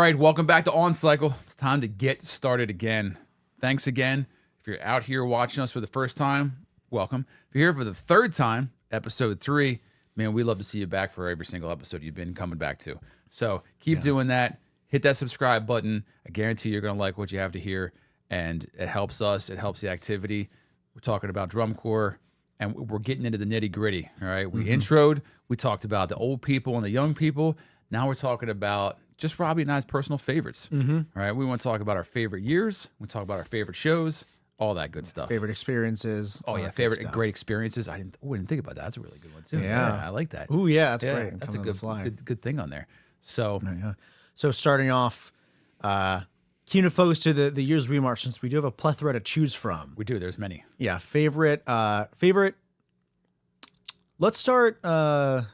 right, welcome back to On Cycle. It's time to get started again. Thanks again. If you're out here watching us for the first time, welcome. If you're here for the third time, episode 3, man, we love to see you back for every single episode you've been coming back to. So keep doing that. Hit that subscribe button. I guarantee you're going to like what you have to hear, and it helps us. It helps the activity. We're talking about drum corps, and we're getting into the nitty gritty. All right, we introed. We talked about the old people and the young people. Now we're talking about just Robbie and I's personal favorites. All right, we want to talk about our favorite years. We talk about our favorite shows, all that good stuff. Favorite experiences. Oh yeah, favorite great experiences. I didn't think about that. That's a really good one too. Yeah. I like that. Ooh, yeah, that's great. That's a Coming on the fly. good thing on there. So Yeah. So starting off, keen to focus to the years we marched, since we do have a plethora to choose from. we do. There's many. Yeah, favorite. Let's start. What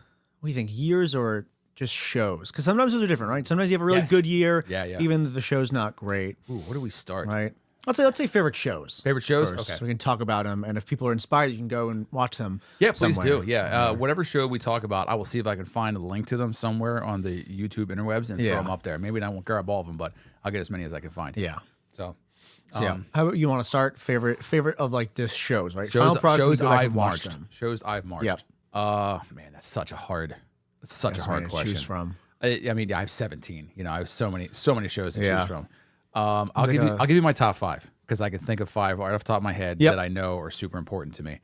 do you think? Years or just shows? Because sometimes those are different, right? Sometimes you have a really Yes. good year, Yeah. even if the show's not great, Ooh, where do we start? right? Let's say favorite shows. Favorite shows? First, Okay. so we can talk about them, and if people are inspired, you can go and watch them. Yeah, please somewhere. do. Yeah, whatever show we talk about, I will see if I can find a link to them somewhere on the YouTube interwebs and throw them up there. Maybe I won't grab all of them, but I'll get as many as I can find. Yeah. So, Yeah. How about you want to start favorite of like this shows, right? shows, Final product, shows we go back I've and watch marched. them. Shows I've marched. Yep. Man, that's such a hard That's hard many to question. choose from. I mean, I have 17. You know, I have so many shows to Yeah. choose from. I'll give you my top 5 because I can think of 5 right off the top of my head Yep. that I know are super important to me.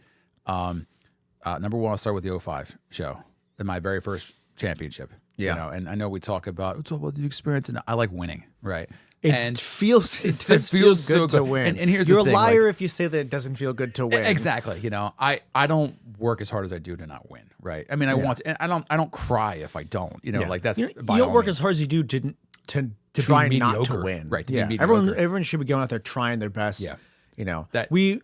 Number 1, I'll start with the 05 show, my very first championship. Yeah. You know, and I know we talk about the experience, and I like winning, right? It feels it does feel feels so good to good. win. And here's you're the thing, a liar like- if you say that it doesn't feel good to win. Exactly. You know, I don't work as hard as I do to not win, right? I mean, I want to, and I don't cry if I don't. You know, Yeah. like that's you by don't all work means. as hard as you do to be try not to mediocre. win. Right, to be Yeah. mediocre. Everyone should be going out there trying their best. Yeah. You know That- we.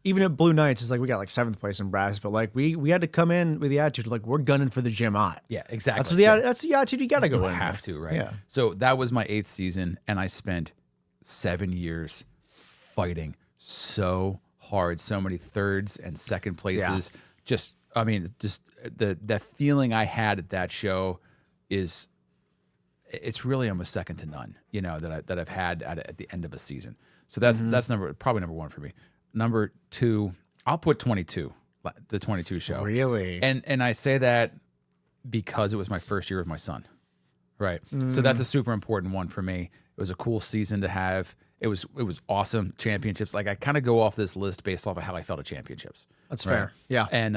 Even at Blue Knights, it's like we got like 7th place in brass, but like we had to come in with the attitude like we're gunning for the gym out. Yeah, exactly. That's what that's the attitude you got to go You in. have with. to, right? Yeah. So that was my 8th season, and I spent 7 years fighting so hard, so many thirds and second places. Just the feeling I had at that show it's really almost second to none. You know, that I've had at the end of a season. So that's probably number 1 for me. Number 2, I'll put 22, the 22 show. Really? And I say that because it was my first year with my son. Right. So that's a super important one for me. It was a cool season to have. It was awesome. Championships. Like I kind of go off this list based off of how I felt at championships. That's right? fair. Yeah. And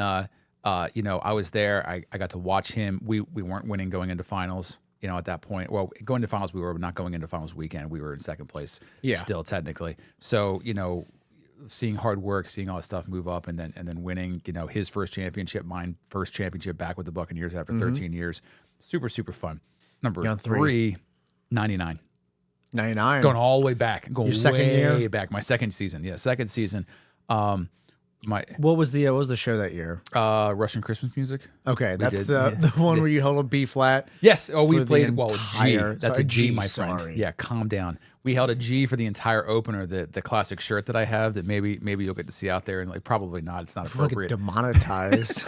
you know, I was there. I got to watch him. We weren't winning going into finals, you know, at that point. Well, going to finals we were, but not going into finals weekend. We were in second place still technically. So, you know, seeing hard work, seeing all that stuff move up and then winning, you know, his first championship, mine first championship back with the Buccaneers after 13 years. Super, super fun. Number 3, 99. 99. Going all the way back. Going Your second way year? back. My second season. Yeah, second season. My What was the show that year? Russian Christmas music. Okay, that's did, the one where you held a B flat. Yes. Oh, we For the played G. entire- That's sorry, a G, G, my friend. sorry. Yeah, calm down. We held a G for the entire opener. The classic shirt that I have that maybe you'll get to see out there, and like probably not. It's not Fucking appropriate. demonetized.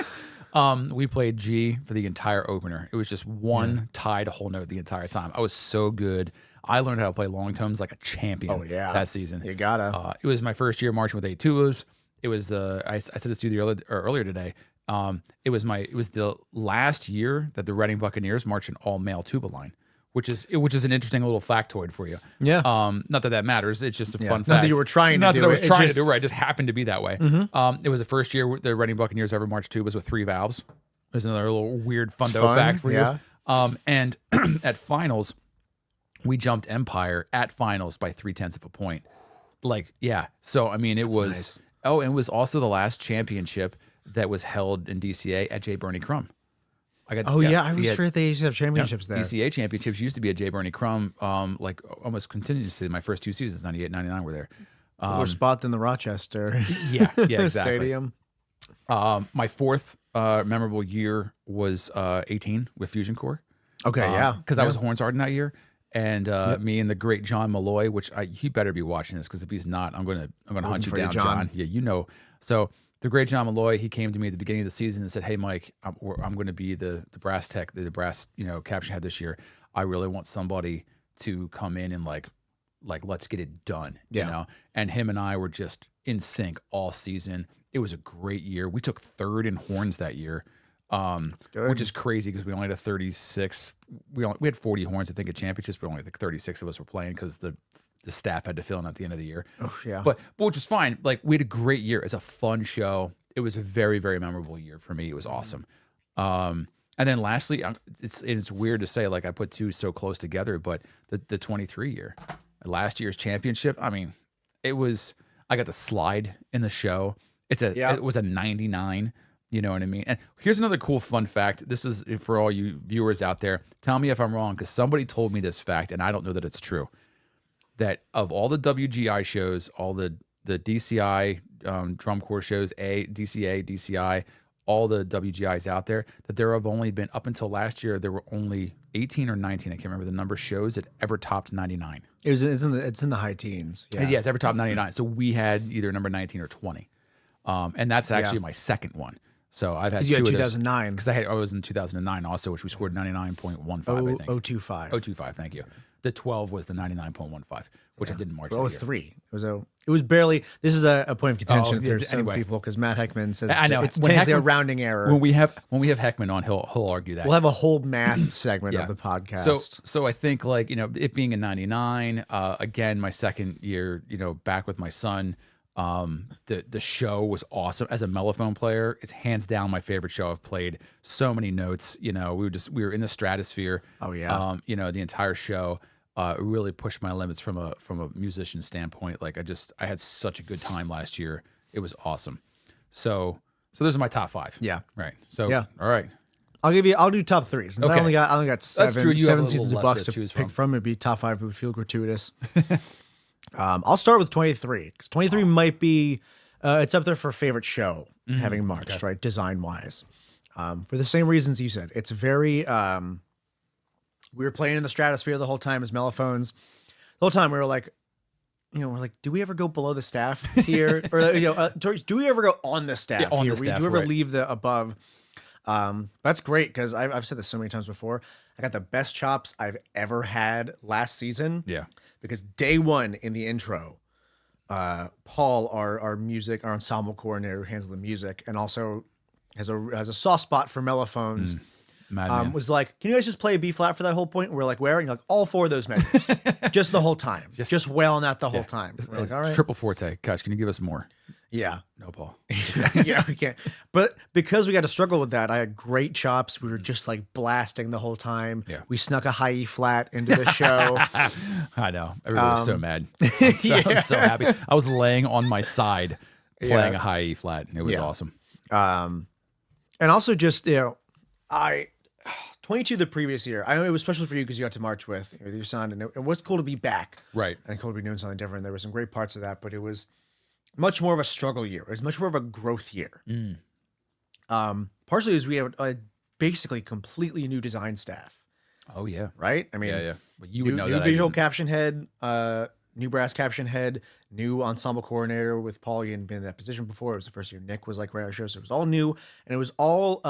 We played G for the entire opener. It was just one tied whole note the entire time. I was so good. I learned how to play long tones like a champion. Oh, yeah. that season. You gotta. It was my first year marching with 8 tubas. It was I said this to you earlier today. It was the last year that the Reading Buccaneers marched an all male tuba line, which is an interesting little factoid for you. Yeah. Not that matters. It's just a fun Not fact. that you were trying to Not do that I was it. It trying to just- do it. It just happened to be that way. It was the first year the Reading Buccaneers ever marched tubas with 3 valves. There's another little weird fundo fun, fact for yeah. you. And at finals, we jumped Empire at finals by 0.3 of a point. Like, yeah. So I mean, it was nice. Oh, and it was also the last championship that was held in DCA at J. Bernie Crum. I I forget they used to have championships there. DCA championships used to be at J. Bernie Crum, like almost continuously. My first 2 seasons, 98, 99 were there. Cooler spot than the Rochester Yeah, exactly. Stadium. My 4th memorable year was 18 with Fusion Core. Okay, yeah. Because I was Horns Arden that year. And me and the great John Malloy, which he better be watching this because if he's not, I'm gonna hunt you for you, down, John. John. Yeah, you know. So the great John Malloy, he came to me at the beginning of the season and said, "Hey, Mike, I'm going to be the brass tech, the brass caption head this year. I really want somebody to come in and like let's get it done, Yeah. you know. And him and I were just in sync all season. It was a great year. We took third in horns that year, good. which is crazy because we only had a 36. We had 40 horns, I think, at championships, but only like 36 of us were playing because the staff had to fill in at the end of the year. Oh, yeah. But which was fine. Like we had a great year. It's a fun show. It was a very, very memorable year for me. It was awesome. And then lastly, it's weird to say, like I put two so close together, but the 23 year, last year's championship. I mean, I got to slide in the show. It was a 99. You know what I mean? And here's another cool fun fact. This is for all you viewers out there. Tell me if I'm wrong, because somebody told me this fact, and I don't know that it's true. That of all the WGI shows, all the DCI drum corps shows, DCA, DCI, all the WGIs out there, that there have only been, up until last year, there were only 18 or 19, I can't remember the number, shows that ever topped 99. It's in the high teens. Yeah. Yeah, it's ever topped 99. So we had either number 19 or 20. And that's actually my second one. So I've had You two had of 2009. Because I was in 2009 also, which we scored 99.15, I think. 025. 025, thank you. The 12 was the 99.15, which I did in March. Oh, that year. 03. It was barely. This is a point of contention for some anyway. people because Matt Heckman says I know. it's When technically a Heckman- rounding error. When we have Heckman on, he'll argue that. We'll have a whole math segment of the podcast. So I think, like, you know, it being in 99, again, my second year, you know, back with my son, the show was awesome. As a mellophone player, it's hands down my favorite show I've played. So many notes, you know, we were in the stratosphere. Oh, yeah. You know, the entire show really pushed my limits from a musician standpoint. Like I had such a good time last year. It was awesome. So those are my top 5. Yeah. Right. So Yeah. all right. I'll do top 3 since I Okay. only got That's true. You have a little seasons of less Bucks to to choose pick from. It'd be top 5. It would feel gratuitous. I'll start with 23 because 23 might be it's up there for favorite show having marched, right, design wise, for the same reasons you said. It's very we were playing in the stratosphere the whole time as mellophones. The whole time we were like, do we ever go below the staff here, or do we ever go on the staff on here? the staff, do we ever right. leave the above? That's great because I've said this so many times before. I got the best chops I've ever had last season. Yeah. Because day one in the intro, Paul, our ensemble coordinator who handles the music and also has a soft spot for mellophones, Madman. was like, "Can you guys just play a B flat for that whole point?" We're like, "Where?" And you're like, "All 4 of those measures, just the whole time, just wailing that the whole time." We're like, It's all right, triple forte. Gosh, can you give us more? yeah. No, Paul. Yeah, we can't. But because we got to struggle with that, I had great chops. We were just like blasting the whole time. Yeah. We snuck a high E flat into the show. I know. Everybody was so mad. I'm so happy. I was laying on my side playing a high E flat. And it was awesome. And also just, 22 the previous year. I know it was special for you because you got to march with your son, and it was cool to be back. Right. And cool to be doing something different. There were some great parts of that, but it was much more of a struggle year. It was much more of a growth year. Partially as we have a basically completely new design staff, Oh, yeah. right? I mean, Yeah. But you would know new that. visual caption head, new brass caption head, new ensemble coordinator with Paul. He hadn't been in that position before. It was the first year Nick was like right on the show, so it was all new, and it was all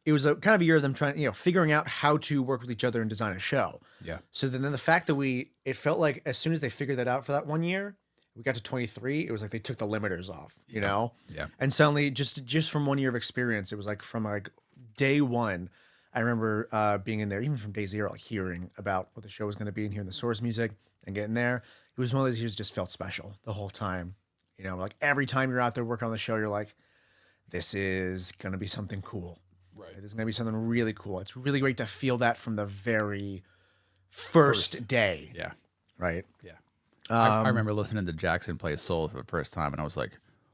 it was a kind of a year of them trying, figuring out how to work with each other and design a show. Yeah. So then the fact that it felt like as soon as they figured that out for that one year, we got to 23, it was like they took the limiters off, you know? Yeah. And suddenly just from 1 year of experience, it was like from like day one, I remember being in there, even from day 0, like hearing about what the show was going to be and hearing the source music and getting there. It was one of those years just felt special the whole time. Like every time you're out there working on the show, you're like, this is going to be something cool. Right. This is going to be something really cool. It's really great to feel that from the very first day. Yeah. Right. Yeah. I remember listening to Jackson play a solo for the first time, and I was like,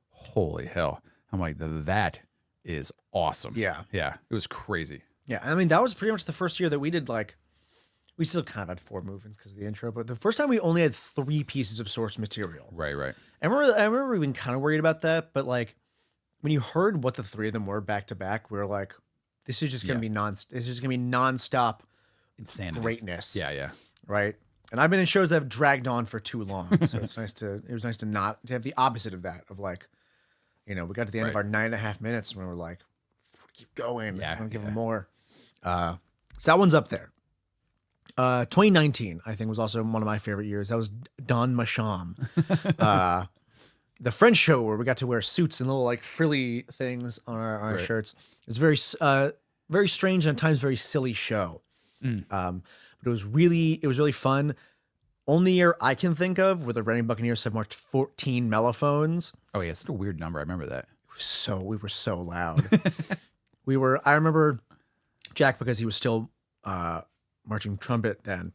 holy hell. I'm like, that is awesome. Yeah. Yeah. It was crazy. Yeah. I mean, that was pretty much the first year that we did we still kind of had 4 movements because of the intro, but the first time we only had 3 pieces of source material. Right. I remember being kind of worried about that, but like when you heard what the 3 of them were back to back, we were like, this is just going to be nonstop Insanity. greatness. Yeah. Right. And I've been in shows that have dragged on for too long. So it was nice to not to have the opposite of that, of like, we got to the end of our 9.5 minutes when we're like, keep going. Yeah, I want to give them more. So that one's up there. 2019, I think, was also one of my favorite years. That was Don Masham. The French show where we got to wear suits and little like frilly things on our Right. shirts. It was very strange and at times very silly show. But it was really fun. Only year I can think of where the Reading Buccaneers have marked 14 mellophones. Oh yeah, it's such a weird number. I remember that. So we were so loud. I remember Jack, because he was still marching trumpet then.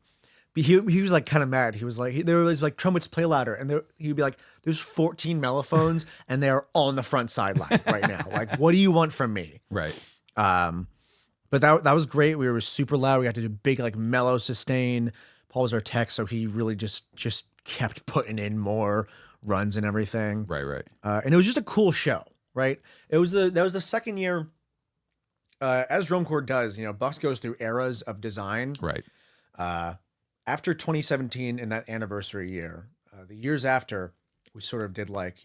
But he was like kind of mad. He was like, there was like, trumpets play louder. And he'd be like, there's 14 mellophones and they're on the front sideline right now. Like, what do you want from me? Right. But that was great. We were super loud. We got to do big like mellow sustain. Paul was our tech, so he really just kept putting in more runs and everything. Right. And it was just a cool show, right? That was the second year, as Drum Corps does, Bucks goes through eras of design. Right. After 2017 in that anniversary year, the years after, we sort of did like,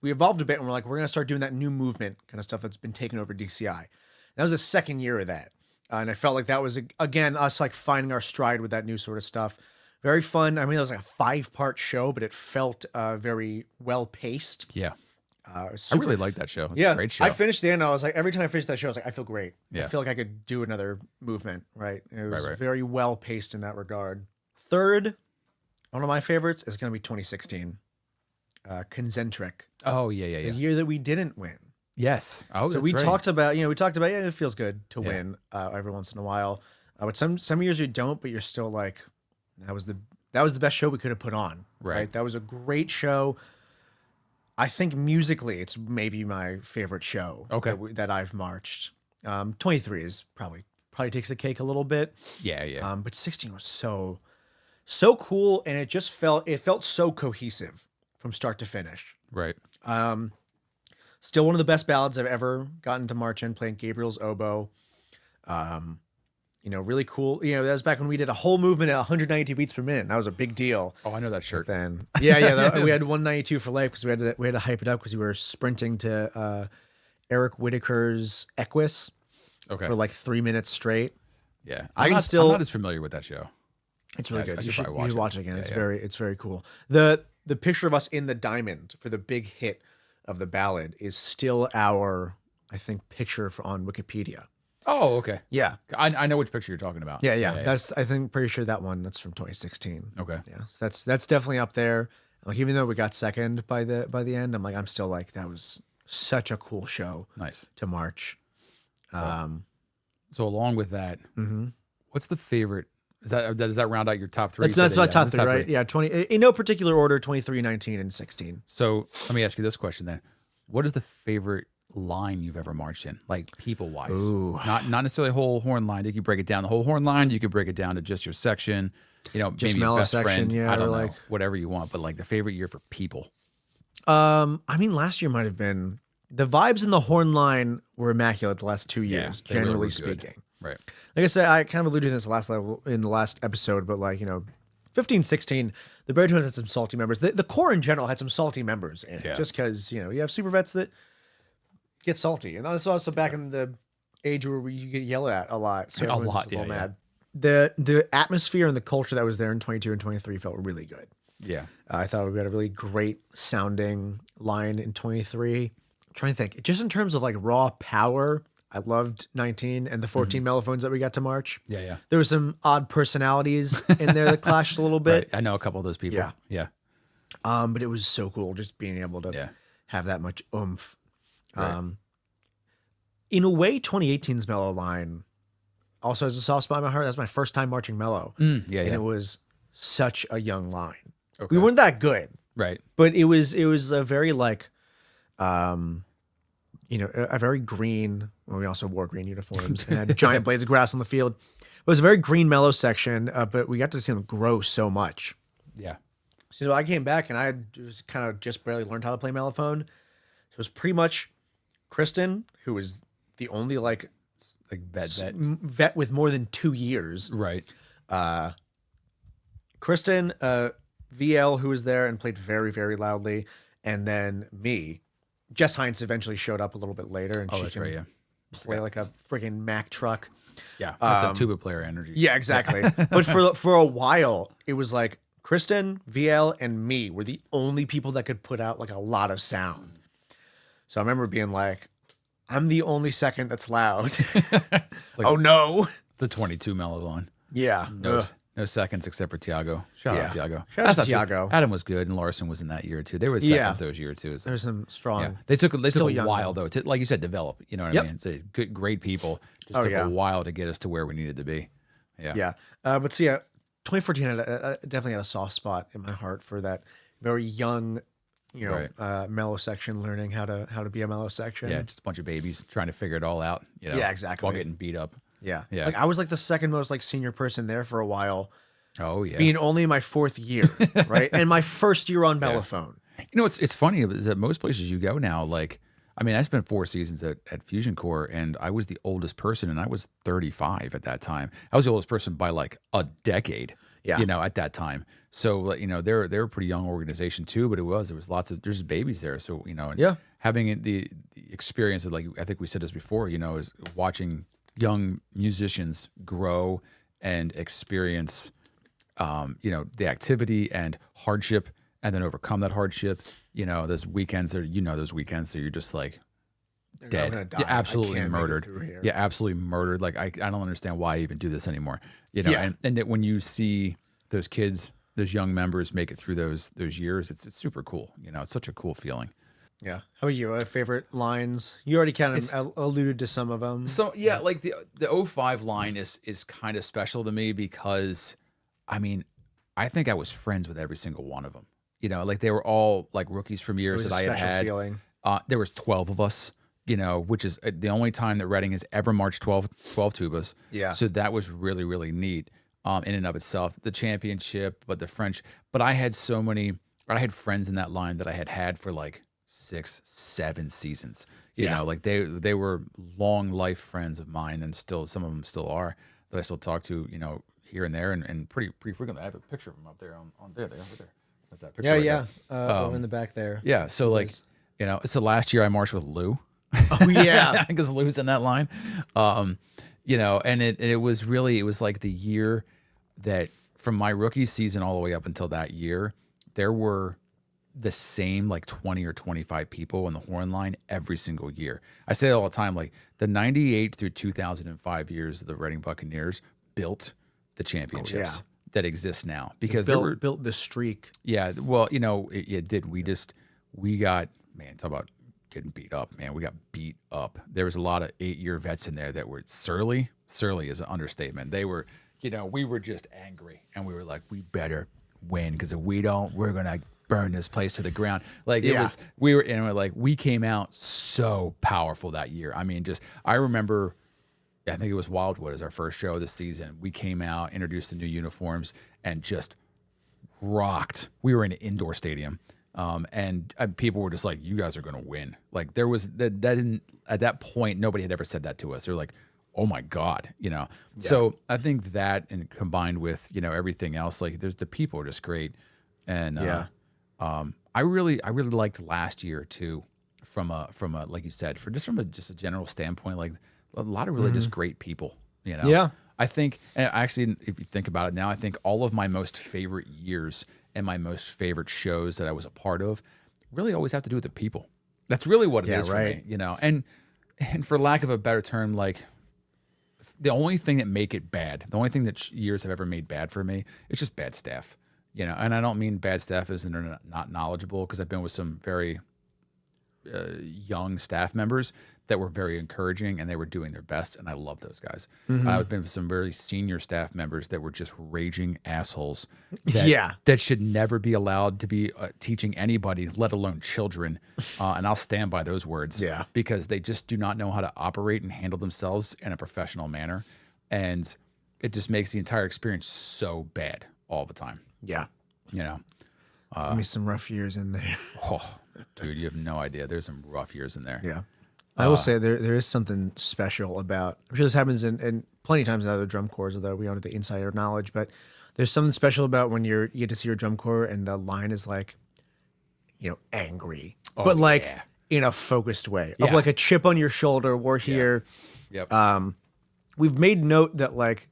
we evolved a bit and we're going to start doing that new movement kind of stuff that's been taken over DCI. That was the second year of that. And I felt like that was, again, us like finding our stride with that new sort of stuff. Very fun. I mean, it was like a 5-part show, but it felt very well paced. Yeah. I Super, really liked that show. It's yeah, a great show. I finished the end. I was like, every time I finished that show, I was like, I feel great. Yeah. I feel like I could do another movement. Right. It was Right. very well paced in that regard. Third, one of my favorites is going to be 2016. Concentric. Oh yeah. The year that we didn't win. Yes. Oh, So that's we right. talked about, yeah, it feels good to win every once in a while. But some years you don't, but you're still like, that was the best show we could have put on. Right. That was a great show. I think musically, it's maybe my favorite show. Okay. That I've marched. 23 is probably takes the cake a little bit. Yeah. But 16 was so cool, and it felt so cohesive from start to finish. Right. Still one of the best ballads I've ever gotten to march in, playing Gabriel's oboe. Really cool. That was back when we did a whole movement at 192 beats per minute. That was a big deal. Oh, I know that shirt. Then we had 192 for life because we had to hype it up because we were sprinting to Eric Whitaker's Equus Okay. for like 3 minutes straight. Yeah. I'm I'm not as familiar with that show. It's really I good. should You should probably watch watch it it. again. Yeah, It's very cool. The picture of us in the diamond for the big hit of the ballad is still our, I think, picture on Wikipedia. Oh, okay. Yeah. I know which picture you're talking about. Yeah. That's, I think, pretty sure that's from 2016. Okay. Yeah. So that's definitely up there. Like, even though we got second by the end, I'm still like, that was such a cool show Nice. to march. So along with that, what's the favorite? Does that round out your top three? That's about top three, top right? Yeah. 20 in no particular order: 23, 19, and 16. So let me ask you this question then: what is the favorite line you've ever marched in, like people wise? Ooh. Not necessarily a whole horn line. You could break it down the whole horn line. You could break it down to just your section. Just maybe your mellow best section, friend. yeah, I don't or know, like- whatever you want. But like the favorite year for people. I mean, last year might have been the vibes in the horn line were immaculate the last 2 years, they really generally were good. speaking. Right. Like I said, I kind of alluded to this in the last episode, but 15, 16, the Baritones had some salty members. The Corps in general had some salty members in it, Yeah. just because you have super vets that get salty, and that was also back in the age where you get yelled at a lot, so A everyone's lot, just a little yeah. mad. The atmosphere and the culture that was there in 22 and 23 felt really good. Yeah. I thought we had a really great sounding line in 23. I'm trying to think, just in terms of like raw power, I loved 19 and the 14 mellophones that we got to march. Yeah. There were some odd personalities in there that clashed a little bit. Right. I know a couple of those people. Yeah. Yeah. But it was so cool just being able to Yeah. have that much oomph. Right. In a way, 2018's mellow line also has a soft spot in my heart. That's my first time marching mellow. Yeah. And Yeah. it was such a young line. Okay. We weren't that good. Right. But it was a very like, a very green. Well, we also wore green uniforms and had giant blades of grass on the field. It was a very green, mellow section, but we got to see them grow so much. Yeah. So I came back and I had just barely learned how to play mellophone. So it was pretty much Kristen, who was the only like Like vet. vet with more than 2 years. Right. Kristen, VL, who was there and played very, very loudly, and then me. Jess Heinz eventually showed up a little bit later, and Oh, she that's can right. Yeah. play like a freaking Mack truck. Yeah, that's a tuba player energy. Yeah, exactly. But for a while, it was like Kristen, VL, and me were the only people that could put out like a lot of sound. So I remember being like, I'm the only second that's loud. Like, oh no. the 22 mellow line. Yeah. No, Ugh. no seconds except for Tiago. Shout out Yeah. Tiago. Shout out to That's not true. Tiago. Adam was good, and Larson was in that year too. They were seconds those year too. So. There's some strong. Yeah, they took Still a young, while though, to, like you said, develop. You know what Yep. I mean? So good, great people. Just Oh, took yeah. a while to get us to where we needed to be. Yeah, Yeah. But so yeah, 2014 definitely had a soft spot in my heart for that very young, mellow section, learning how to be a mellow section. yeah. Just a bunch of babies trying to figure it all out. You know, Yeah, exactly. While getting beat up. Yeah. Yeah. Like I was like the second most like senior person there for a while, Oh yeah. being only my fourth year, right? And my first year on Mellophone. You know, it's funny is that most places you go now, like, I mean, I spent 4 seasons at Fusion Core, and I was the oldest person, and I was 35 at that time. I was the oldest person by like a decade. Yeah. You know, at that time. So you know, they're a pretty young organization too, but there was lots of there's babies there. So you know, and Yeah. having the experience of, like, I think we said this before, you know, is watching young musicians grow and experience, you know, the activity and hardship, and then overcome that hardship. You know, those weekends that those weekends that you're just like dead. I'm gonna die. Yeah, I absolutely can't make it murdered. through here. Yeah, absolutely murdered. Like I don't understand why I even do this anymore. You know, Yeah. and that when you see those kids, those young members make it through those years, it's super cool. You know, it's such a cool feeling. Yeah. How about you? Favorite lines? You already kind of alluded to some of them. So yeah, like the 05 line is kind of special to me because, I mean, I think I was friends with every single one of them. You know, like they were all like rookies from years It was that a I had special had. feeling. There was 12 of us, you know, which is the only time that Reading has ever marched 12 tubas. Yeah. So that was really, really neat in and of itself. The championship, but the French. But I had I had friends in that line that I had for like 6, 7 seasons. You know, like they were long life friends of mine, and still some of them still are that I still talk to, you know, here and there, and pretty frequently. I have a picture of them up there on there. They over there. That's that picture. Yeah, right yeah. there. Over in the back there. Yeah. So like, you know, it's the last year I marched with Lou. Oh yeah. Because Lou's in that line. You know, and it was like the year that from my rookie season all the way up until that year, there were the same like 20 or 25 people in the horn line every single year. I say it all the time, like the 98 through 2005 years of the Reading Buccaneers built the championships that exist now, because there were built the streak. yeah, well, you know, it did. We got, man, talk about getting beat up, man. We got beat up. There was a lot of 8-year vets in there that were surly. Surly is an understatement. They were, you know, we were just angry, and we were like, we better win, because if we don't, we're gonna burn this place to the ground. Like it was, we came out so powerful that year. I mean, I remember, I think it was Wildwood as our first show this season. We came out, introduced the new uniforms, and just rocked. We were in an indoor stadium, and people were just like, "You guys are going to win." Like there was that didn't, at that point, nobody had ever said that to us. They're like, "Oh my god," you know. Yeah. So I think that, and combined with, you know, everything else, like the people are just great, and I really liked last year too, from a like you said, from a general standpoint, like a lot of really just great people, you know. Yeah. I think, and actually, if you think about it now, I think all of my most favorite years and my most favorite shows that I was a part of really always have to do with the people. That's really what it is for me, you know. And for lack of a better term, like the only thing that make it bad, the only thing that years have ever made bad for me, it's just bad staff, you know. And I don't mean bad staff as in they're not knowledgeable, because I've been with some very young staff members that were very encouraging, and they were doing their best, and I love those guys. I've been with some very senior staff members that were just raging assholes that should never be allowed to be teaching anybody, let alone children, and I'll stand by those words, because they just do not know how to operate and handle themselves in a professional manner, and it just makes the entire experience so bad all the time. Yeah. You know, Give me some rough years in there. oh, dude, you have no idea. There's some rough years in there. Yeah. I will say there is something special about, I'm sure this happens in plenty of times in other drum corps, although we don't have the insider knowledge, but there's something special about when you get to see your drum corps and the line is like, you know, angry, but like in a focused way, of like a chip on your shoulder. We're here. Yep. we've made note that like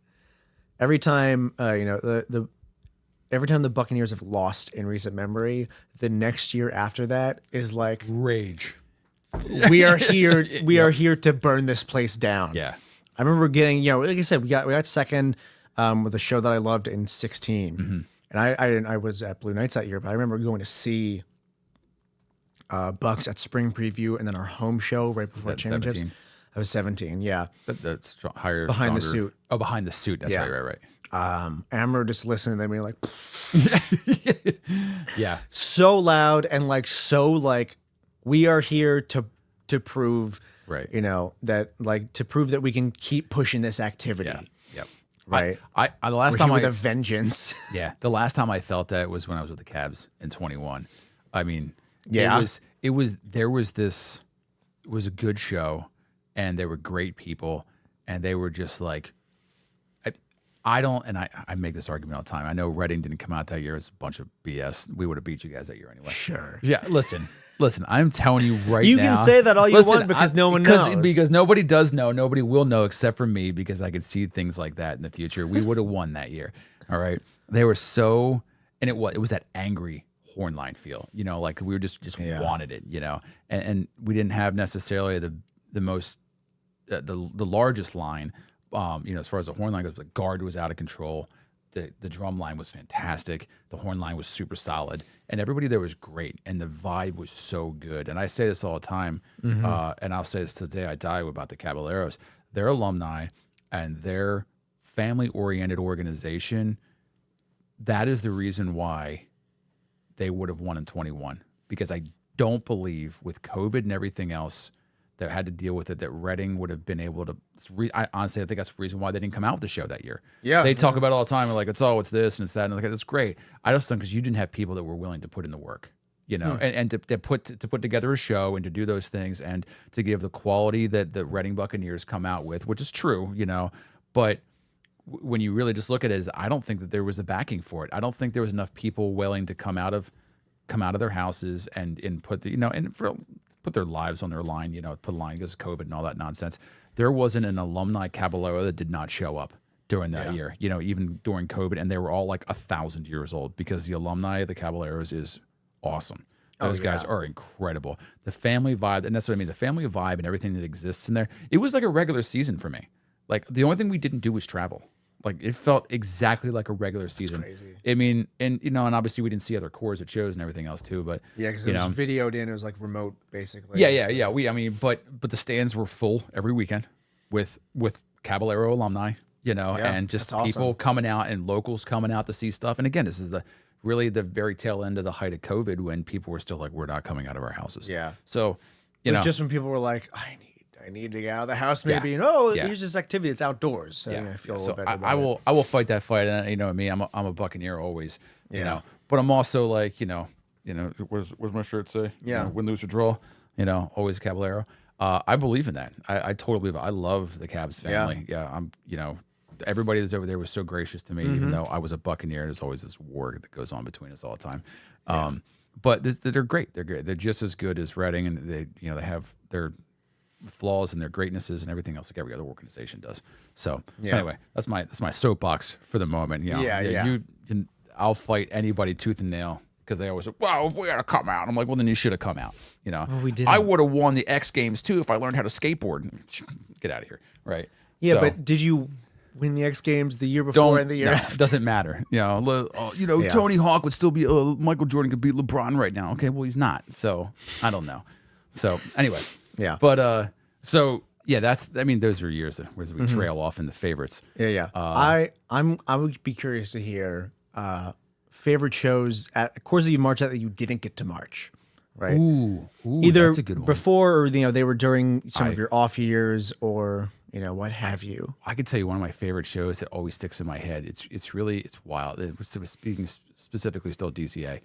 every time every time the Buccaneers have lost in recent memory, the next year after that is like Rage. we are here. We are here to burn this place down. Yeah. I remember getting, like I said, we got second with a show that I loved in 16, and I was at Blue Knights that year, but I remember going to see Bucks at spring preview and then our home show right before That's championships. 17. I was 17, yeah. That's higher. Behind the stronger- suit. Oh, behind the suit. That's Yeah. right. And I remember just listening to them being like Yeah. so loud and like so like we are here to prove Right. that like to prove that we can keep pushing this activity. Yeah. Yep. Right. I the last We're time here I with a vengeance. yeah, the last time I felt that was when I was with the Cavs in 21. I mean, Yeah. it was it was a good show, and they were great people, and they were just like, I make this argument all the time. I know Reading didn't come out that year. It's a bunch of BS. We would have beat you guys that year anyway. Sure. Yeah, listen, I'm telling you right You now. can say that all you want because no one knows. Because nobody does know. Nobody will know except for me because I could see things like that in the future. We would have won that year. All right. They were so, and it was that angry horn line feel, like we were just wanted it, and we didn't have necessarily the most, the largest line, as far as the horn line goes. The guard was out of control. The drum line was fantastic. The horn line was super solid, and everybody there was great, and the vibe was so good. And I say this all the time, and I'll say this till the day I die about the Caballeros. Their alumni and their family-oriented organization, that is the reason why they would have won in 21. Because I don't believe with COVID and everything else that had to deal with it, that Reading would have been able to. Honestly, I think that's the reason why they didn't come out with the show that year. Yeah. They talk about it all the time. Like, it's this and it's that. And like, that's great. I just think because you didn't have people that were willing to put in the work, and to put together a show and to do those things and to give the quality that the Reading Buccaneers come out with, which is true, but when you really just look at it, I don't think that there was a backing for it. I don't think there was enough people willing to come out of their houses and put put their lives on their line, put a line because of COVID and all that nonsense. There wasn't an alumni Caballero that did not show up during that year, even during COVID, and they were all like 1,000 years old because the alumni of the Caballeros is awesome. Those guys are incredible. The family vibe, and that's what I mean, the family vibe and everything that exists in there, it was like a regular season for me. Like, the only thing we didn't do was travel. Like, it felt exactly like a regular season. That's crazy. I mean, and and obviously we didn't see other cores at shows and everything else too, but Yeah, because it was videoed in. It was like remote, basically. yeah. But the stands were full every weekend with Caballero alumni, and just that's people awesome. coming out and locals coming out to see stuff. And again, this is really the very tail end of the height of COVID when people were still like, we're not coming out of our houses. Yeah. So, It was just when people were like, I need to get out of the house, maybe. Yeah. And Yeah. here's this activity that's outdoors. So yeah. I feel a So little better about I it. will fight that fight, and you know me, I'm a Buccaneer always, but I'm also like, where's my shirt say? Yeah. Win, lose or draw, always Caballero. I believe in that. I totally believe it. I love the Cavs family. Yeah. I'm, everybody that's over there was so gracious to me, even though I was a Buccaneer. There's always this war that goes on between us all the time. But they're great. They're great. They're just as good as Reading, and they have their flaws and their greatnesses and everything else like every other organization does. So anyway, that's my soapbox for the moment. I'll fight anybody tooth and nail because they always say, "Well, we got to come out." I'm like, "Well, then you should have come out." we didn't. I would have won the X Games too if I learned how to skateboard. Get out of here, right? Yeah, So, but did you win the X Games the year before and the year after? it doesn't matter. Tony Hawk would still be Michael Jordan could beat LeBron right now. Okay, well he's not. So I don't know. So anyway, Yeah. But those are years where we trail off in the favorites. Yeah. I would be curious to hear favorite shows at course that you marched at that you didn't get to march, right? Ooh, Either that's a good one. before or they were during some of your off years or what have you. I could tell you one of my favorite shows that always sticks in my head. It's wild. It was speaking specifically still DCA.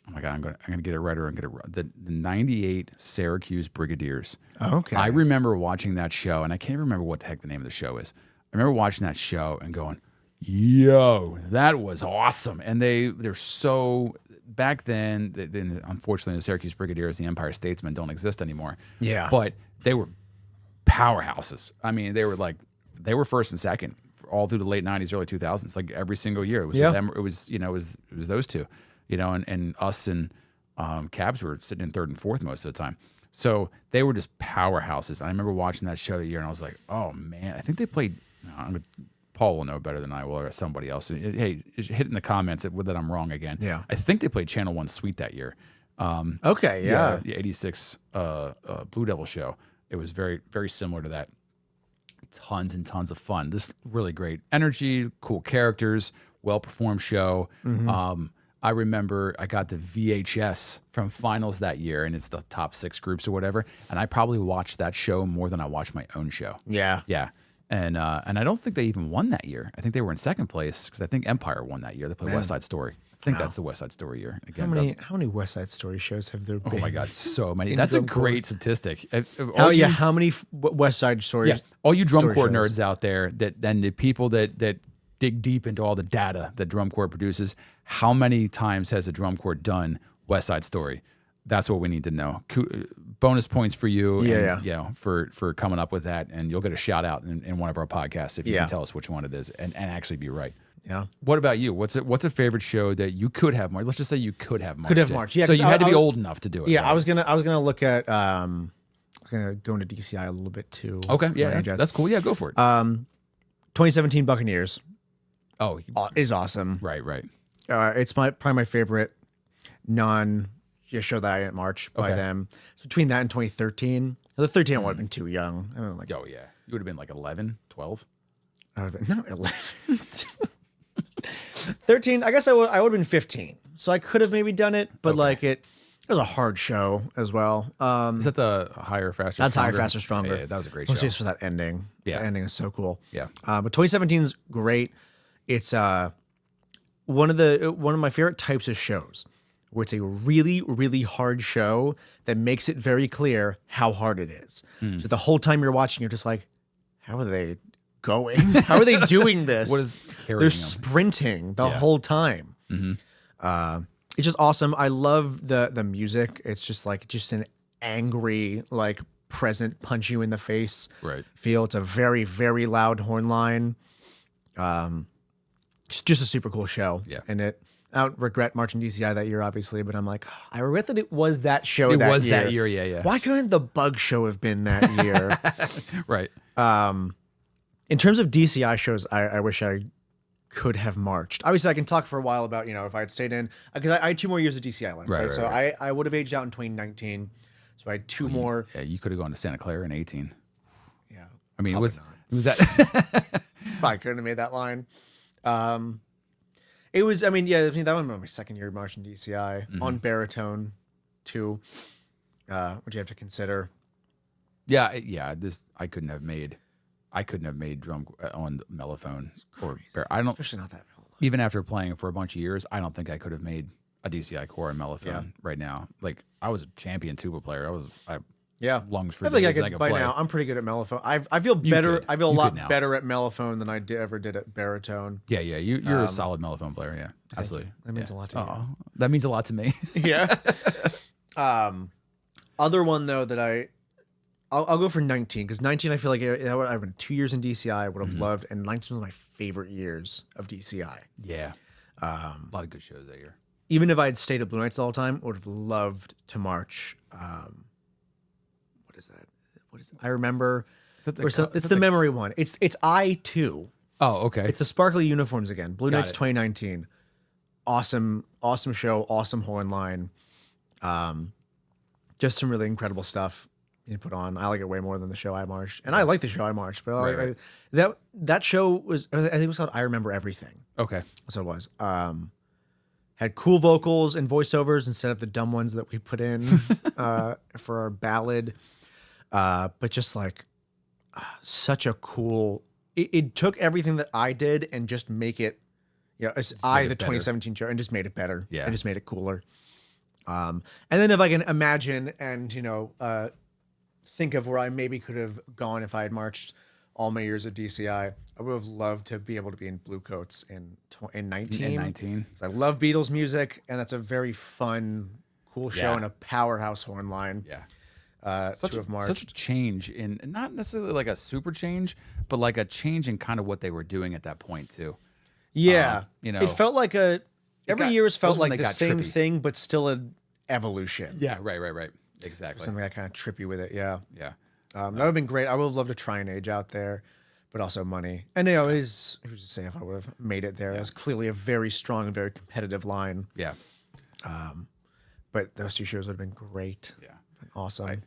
Oh my God, I'm gonna get it right or I'm gonna the '98 Syracuse Brigadiers. Okay. I remember watching that show, and I can't remember what the heck the name of the show is. I remember watching that show and going, "Yo, that was awesome!" And they're so back then. Unfortunately, the Syracuse Brigadiers, the Empire Statesmen, don't exist anymore. Yeah. but they were powerhouses. I mean, they were first and second all through the late 90s, early 2000s, like every single year. It was Yeah. them. It was, it was those two, and us and Cabs were sitting in third and fourth most of the time. So they were just powerhouses. I remember watching that show that year, and I was like, oh man, I think they played. Paul will know better than I will, or somebody else. Hey, hit in the comments that I'm wrong again. Yeah. I think they played Channel 1 Sweet that year. Okay, yeah. The 86 Blue Devil show. It was very, very similar to that. Tons and tons of fun. This really great energy, cool characters, well-performed show. I remember I got the VHS from finals that year, and it's the top 6 groups or whatever. And I probably watched that show more than I watched my own show. Yeah. Yeah. And I don't think they even won that year. I think they were in second place because I think Empire won that year. They played West Side Story. I think that's the West Side Story year. Again, How many West Side Story shows have there been? oh my God, so many. in That's a drum corps? great statistic. Oh yeah, how many West Side Stories? Yeah, all you drum story corps shows. nerds out there and the people that dig deep into all the data that drum corps produces, how many times has a drum corps done West Side Story? That's what we need to know. Bonus points for you, for coming up with that, and you'll get a shout out in one of our podcasts if you can tell us which one it is and actually be right. Yeah. What about you? What's a favorite show that you could have marched? Let's just say you could have marched. Could have it. marched, yeah, So 'cause you had to I be was- old enough to do it. Yeah, right? I was gonna look at I was gonna go into DCI a little bit too. Okay, yeah, I guess. that's cool. Yeah, go for it. 2017 Buccaneers oh, is awesome. right. It's probably my favorite show that I didn't march by Okay. them. So between that and 2013, the 13 I would have been too young. I don't know, like Oh yeah, you would have been like 11, 12. I would have been, no, 11. 13, I guess I would have been 15. So I could have maybe done it, but like it was a hard show as well. Is that the Higher, Faster, That's Higher, Stronger? Faster, Stronger. Yeah, that was a great Mostly show. just for that ending. Yeah. The ending is so cool. Yeah. But 2017's great. It's one of my favorite types of shows where it's a really, really hard show that makes it very clear how hard it is. So the whole time you're watching, you're just like, how are they going? How are they doing this? What is carrying They're them? sprinting the whole time. It's just awesome. I love the music. It's just an angry, like present, punch you in the face Right. feel. It's a very, very loud horn line. It's just a super cool show. Yeah. And I don't regret marching DCI that year, obviously, but I'm like, I regret that it was that show It that was year. that year, yeah. Why couldn't the Bug Show have been that year? Right. In terms of DCI shows, I wish I could have marched. Obviously, I can talk for a while about, if I had stayed in, because I had 2 more years of DCI left, right? Right, So right. I would have aged out in 2019. So I had 2 more. Yeah, you could have gone to Santa Clara in 18. Yeah. I mean, Probably it was that. If I couldn't have made that line. That was my second year marching DCI on baritone too, which you have to consider. yeah. I couldn't have made drum on mellophone I don't Especially not that. even after playing for a bunch of years. I don't think I could have made a DCI core on mellophone right now. Like I was a champion tuba player. I Yeah. lungs for I think I days and could I could by play. now. I'm pretty good at mellophone. I feel better. could. I feel a You lot could now. better at mellophone than I ever did at baritone. Yeah. You're a solid mellophone player. Yeah, absolutely. That means a lot to you. Oh, that means a lot to me. Yeah. Other one though that I'll go for 19 because 19 I feel like I've been 2 years in DCI. I would have loved, and 19 was my favorite years of DCI. Yeah. A lot of good shows that year. Even if I had stayed at Blue Knights all the time, I would have loved to march. What is that? I remember. It's the memory one. It's I2. Oh, okay. It's the sparkly uniforms again. Blue Got Knights it. 2019. Awesome show. Awesome horn line. Just some really incredible stuff you put on. I like it way more than the show I marched, and I like the show I marched. But Right. that show was, I think it was called I Remember Everything. Okay. That's what it was. Had cool vocals and voiceovers instead of the dumb ones that we put in for our ballad. But just like such a cool. It took everything that I did and just make it. The better. 2017 show, and just made it better. Yeah. And just made it cooler. And then if I can imagine and think of where I maybe could have gone if I had marched all my years at DCI, I would have loved to be able to be in Blue Coats in 19. In 19. 'Cause I love Beatles music, and that's a very fun, cool show Yeah. and a powerhouse horn line. Yeah. to have marched. Such a change in, not necessarily like a super change, but like a change in kind of what they were doing at that point too. Yeah, you know, it felt like every got- year has that was felt when like they the got same trippy. thing, but still an evolution. Yeah, right. Exactly. Something that kind of trippy with it. Yeah, Yeah. that would have been great. I would have loved to try an age out there, but also money. And you know, who's to say if I would have made it there? It was clearly a very strong and very competitive line. Yeah. But those two shows would have been great. Yeah. Awesome.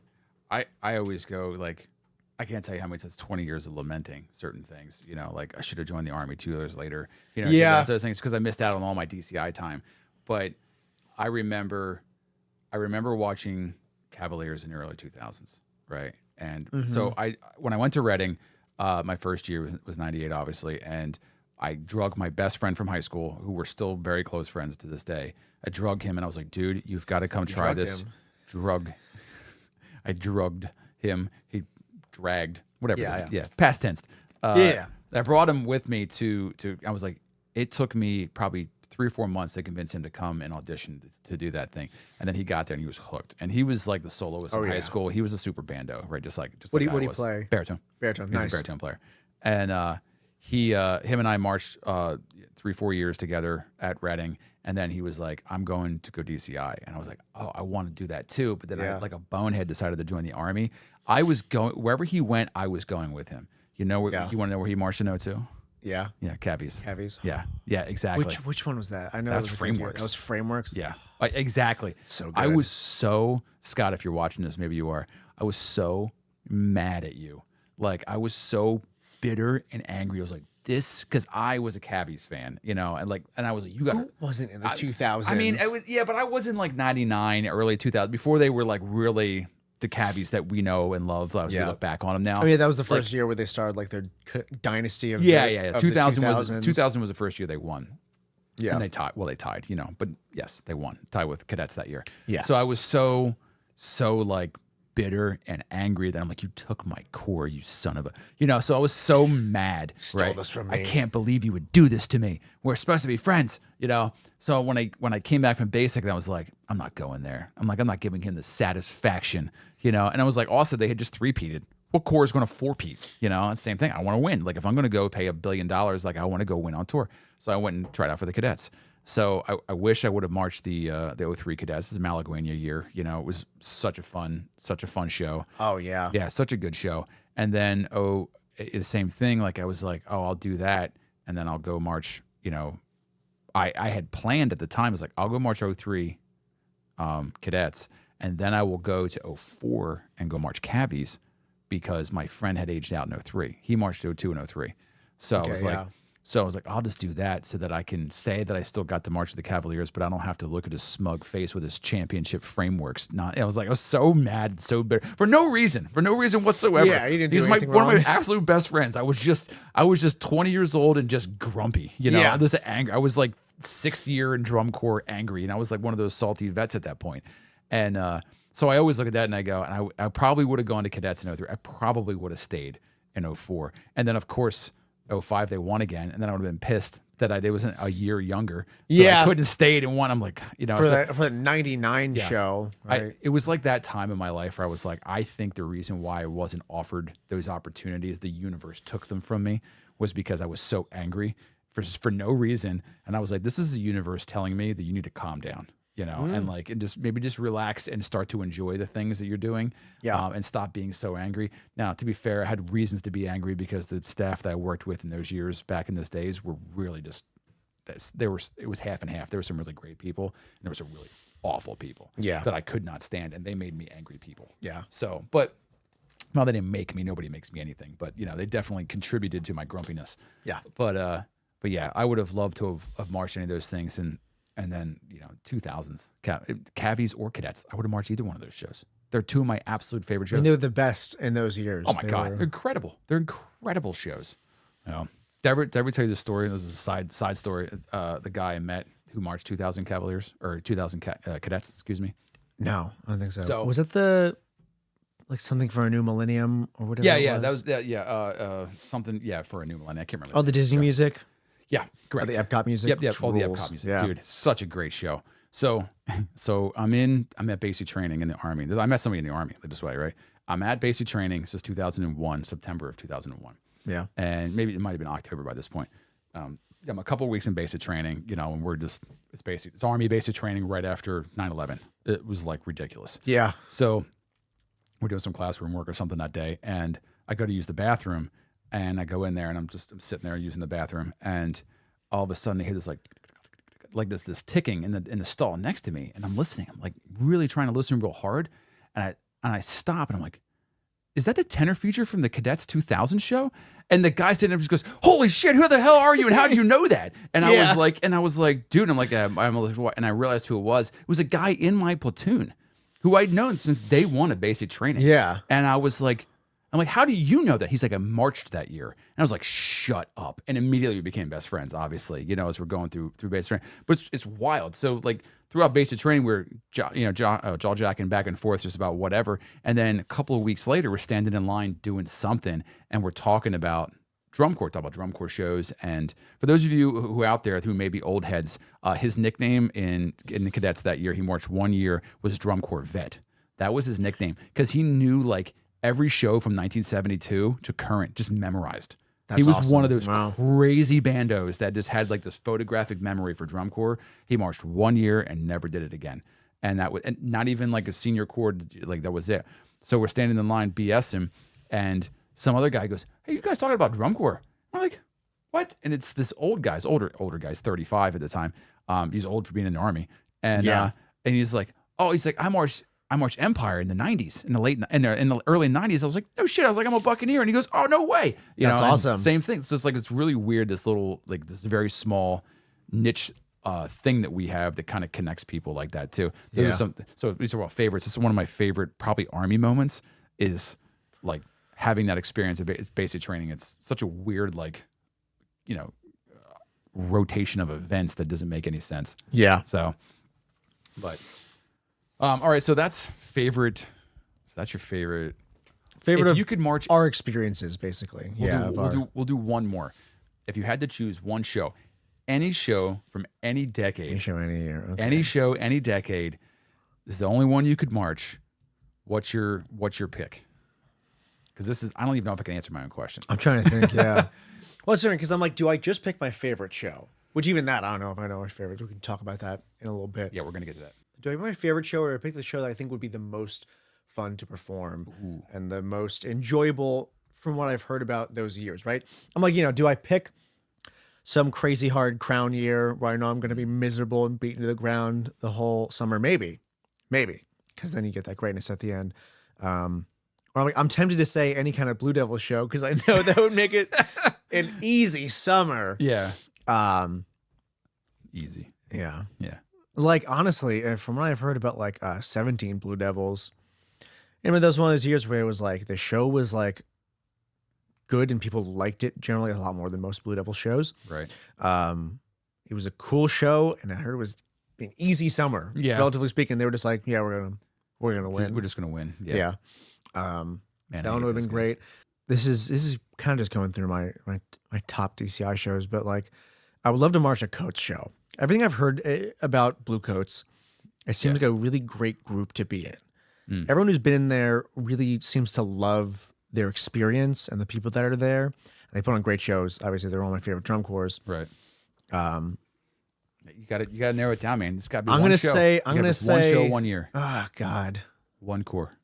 I always go like, I can't tell you how many times 20 years of lamenting certain things, you know, like I should have joined the army 2 years later, you know, Yeah. those things because I missed out on all my DCI time. But I remember watching Cavaliers in the early 2000s, right? And so when I went to Reading, my first year was 98, obviously, and I drugged my best friend from high school, who we're still very close friends to this day. I drugged him, and I was like, dude, you've got to come try drugged this. him. I drugged him. He dragged, whatever. Yeah. Past tense. Yeah. I brought him with me to. I was like, it took me probably 3 or 4 months to convince him to come and audition to do that thing. And then he got there and he was hooked. And he was like the soloist in high yeah. school. He was a super bando, right? What like do I you was. play? Baritone. Baritone, He's nice. a baritone player. And him and I marched 3-4 years together at Reading. And then he was like, I'm going to go DCI. And I was like, oh, I want to do that too. But then I, Yeah. like a bonehead, decided to join the army. I was going, wherever he went, I was going with him. You know, where, Yeah. you want to know where he marched in 02? Yeah. Yeah, Cavies. Heavies. Yeah, exactly. Which one was that? I know That was a big year. Frameworks. That was Frameworks. Yeah, exactly. So I good. was so, Scott, if you're watching this, maybe you are. I was so mad at you. Like I was so bitter and angry. I was like, this, because I was a Cavs fan, you know, and I was like, you got. Who wasn't in the 2000s? I mean, it was, yeah, but I was in like 99, early 2000, before they were like really the Cavs that we know and love as we Yeah. look back on them now. I mean, that was the first year where they started like their dynasty of yeah. of the 2000 was 2000s. 2000 was the first year they won. Yeah. And they tied. Well, they tied, you know, but yes, they won. Tied with Cadets that year. Yeah. So I was so like bitter and angry that I'm like, you took my core, you son of a, you know. So I was so mad. Stole this from I me. can't believe you would do this to me. We're supposed to be friends, you know. So when I came back from basic, I was like, I'm not going there. I'm not giving him the satisfaction, you know. And I was like, also they had just three-peated. What core is going to four-peat? You know, it's the same thing. I want to win. Like if I'm going to go pay $1 billion, like I want to go win on tour. So I went and tried out for the Cadets. So I wish I would have marched the 03 Cadets. It's a Malagueña year. You know, it was such a fun show. Oh yeah. Yeah, such a good show. And then the same thing. Like I was like, oh, I'll do that, and then I'll go march. You know, I had planned at the time. I was like, I'll go march 03 Cadets, and then I will go to 04 and go march Cavies because my friend had aged out in 03. He marched 02 and 03. So I was like. yeah. So I was like, I'll just do that so that I can say that I still got to march with the Cavaliers, but I don't have to look at his smug face with his championship frameworks. I was so mad, so bitter for no reason whatsoever. Yeah, you didn't do He's anything one of my wrong. absolute best friends. I was just 20 years old and just grumpy, you know. Yeah. This anger. I was like 6th year in drum corps, angry, and I was like one of those salty vets at that point. And so I always look at that and I go, and I probably would have gone to Cadets in 03. I probably would have stayed in 04, and then of course. 05 they won again, and then I would have been pissed that I wasn't a year younger. So Yeah. I couldn't have stayed and won. I'm like, you know, For so the 99 show, right? it was like that time in my life where I was like, I think the reason why I wasn't offered those opportunities, the universe took them from me, was because I was so angry for no reason. And I was like, this is the universe telling me that you need to calm down, you know, and just maybe just relax and start to enjoy the things that you're doing. Yeah. And stop being so angry. Now, to be fair, I had reasons to be angry because the staff that I worked with in those years back in those days were really just, it was half and half. There were some really great people and there were some really awful people Yeah. that I could not stand, and they made me angry people. Yeah. So, but well, they didn't make me. Nobody makes me anything. But you know, they definitely contributed to my grumpiness. Yeah. But yeah, I would have loved to have marched any of those things, and then you know, 2000s Cavies or Cadets. I would have marched either one of those shows. They're two of my absolute favorite shows. And they were the best in those years. Oh my They god, were- they're incredible. They're incredible shows. You know, did I ever tell you the story? This is a side story. The guy I met who marched 2000 Cavaliers or 2000 Cadets, excuse me. No, I don't think so. So- Was it the like something for a new millennium or whatever? Yeah, it that was something. Yeah, for a new millennium. I can't remember. Oh, the Disney music. Yeah, Or correct. the Epcot music. Yep, all the Rules. Epcot music, Yeah. dude. Such a great show. So, I'm at basic training in the Army. I met somebody in the Army this way, right? I'm at basic training. This is 2001, September of 2001. Yeah. And maybe it might have been October by this point. I'm a couple of weeks in basic training, and it's Army basic training right after 9/11. It was like ridiculous. Yeah. So we're doing some classroom work or something that day, and I go to use the bathroom, and I go in there, and I'm sitting there using the bathroom, and all of a sudden I hear this like this ticking in the stall next to me, and I'm listening. I'm like really trying to listen real hard, and I stop, and I'm like, is that the tenor feature from the Cadets 2000 show? And the guy sitting there just goes, holy shit, who the hell are you? And how did you know that? And I was like, dude, I'm like, what? And I realized who it was. It was a guy in my platoon who I'd known since day one of basic training. Yeah. And I'm like, how do you know that? He's like, I marched that year. And I was like, shut up. And immediately we became best friends, obviously, as we're going through basic training. But it's wild. So like throughout basic training, we're jaw jacking back and forth just about whatever. And then a couple of weeks later, we're standing in line doing something, and we're talking about drum corps, shows. And for those of you who are out there who may be old heads, his nickname in the Cadets that year, he marched 1 year, was Drum Corps Vet. That was his nickname because he knew like every show from 1972 to current, just memorized. That's he was awesome. one of those Wow. crazy bandos that just had like this photographic memory for drum corps. He marched 1 year and never did it again. And that was and not even like a senior corps, like that was it. So we're standing in line, BS him, and some other guy goes, hey, you guys talking about drum corps? I'm like, what? And it's this old guy's, older guy's 35 at the time. He's old for being in the Army. And and he's like, I marched Empire in the 90s, in the early 90s. I was like, no shit. I was like, I'm a Buccaneer. And he goes, oh, no way. That's awesome. Same thing. So it's really weird, this little, like this very small niche thing that we have that kind of connects people like that too. So these are all favorites. This is one of my favorite probably Army moments is like having that experience of basic training. It's such a weird, like, rotation of events that doesn't make any sense. Yeah. So, but... all right, so that's favorite. So that's your favorite. Favorite if of you could march our experiences, basically. We'll do one more. If you had to choose one show, any show from any decade, Any show, any year. Okay. any show, any decade, is the only one you could march. What's your pick? Because I don't even know if I can answer my own question. I'm trying to think. Yeah. Well, it's different because I'm like, do I just pick my favorite show? Which even that, I don't know if I know my favorite. We can talk about that in a little bit. Yeah, we're gonna get to that. Do I pick my favorite show, or I pick the show that I think would be the most fun to perform and the most enjoyable from what I've heard about those years, right? I'm like, do I pick some crazy hard crown year where I know I'm going to be miserable and beaten to the ground the whole summer? Maybe, because then you get that greatness at the end. Or I'm tempted to say any kind of Blue Devil show because I know that would make it an easy summer. Yeah. Easy. Yeah. Yeah. Like, honestly, from what I've heard about, like, 17 Blue Devils, that was one of those years where it was, like, the show was, like, good and people liked it generally a lot more than most Blue Devil shows. Right. It was a cool show, and I heard it was an easy summer. Yeah. Relatively speaking, they were just like, yeah, we're gonna win. We're just gonna win. Yeah. Yeah. Man, that one would have been great. This is kind of just going through my top DCI shows, but, like, I would love to march a Coats show. Everything I've heard about Blue Coats, it seems like a really great group to be in. Everyone who's been in there really seems to love their experience and the people that are there. They put on great shows. Obviously, they're all my favorite drum corps. Right. You got to narrow it down, man. It's got to be I'm one gonna show. say one show, 1 year, Oh God. one corps.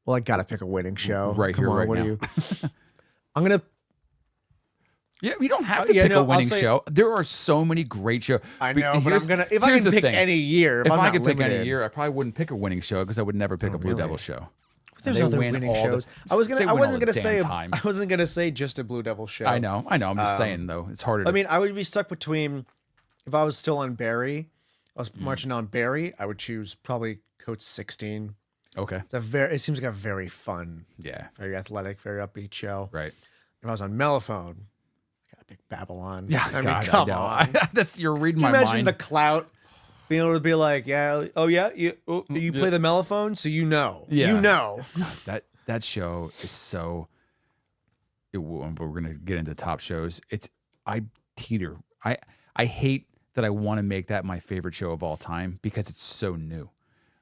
Well, I gotta pick a winning show. Right Come here, on, right what now. do you? I'm gonna. Yeah, we don't have to pick a winning show. There are so many great shows. I know, but I'm gonna. If I can pick any year, if I'm I not could pick limited. any year, I probably wouldn't pick a winning show because I would never pick a Blue really? Devil show. There's They other win winning all the- shows. they win all the damn time. I wasn't gonna say just a Blue Devil show. I know. I'm just saying though, it's harder. I mean, I would be stuck between. If I was still on Barry, I was marching on Barry. I would choose probably Coats 16. okay. It seems like a very fun, Yeah. very athletic, very upbeat show. Right. If I was on Mellophone, I gotta pick Babylon. Yeah. I mean, God, come I know. on. That's you're reading Can you my imagine mind. the clout being able to be like, yeah, oh yeah, you play the mellophone, so you know, Yeah. you know. That show is so. We're gonna get into top shows. I teeter. I hate that I want to make that my favorite show of all time because it's so new.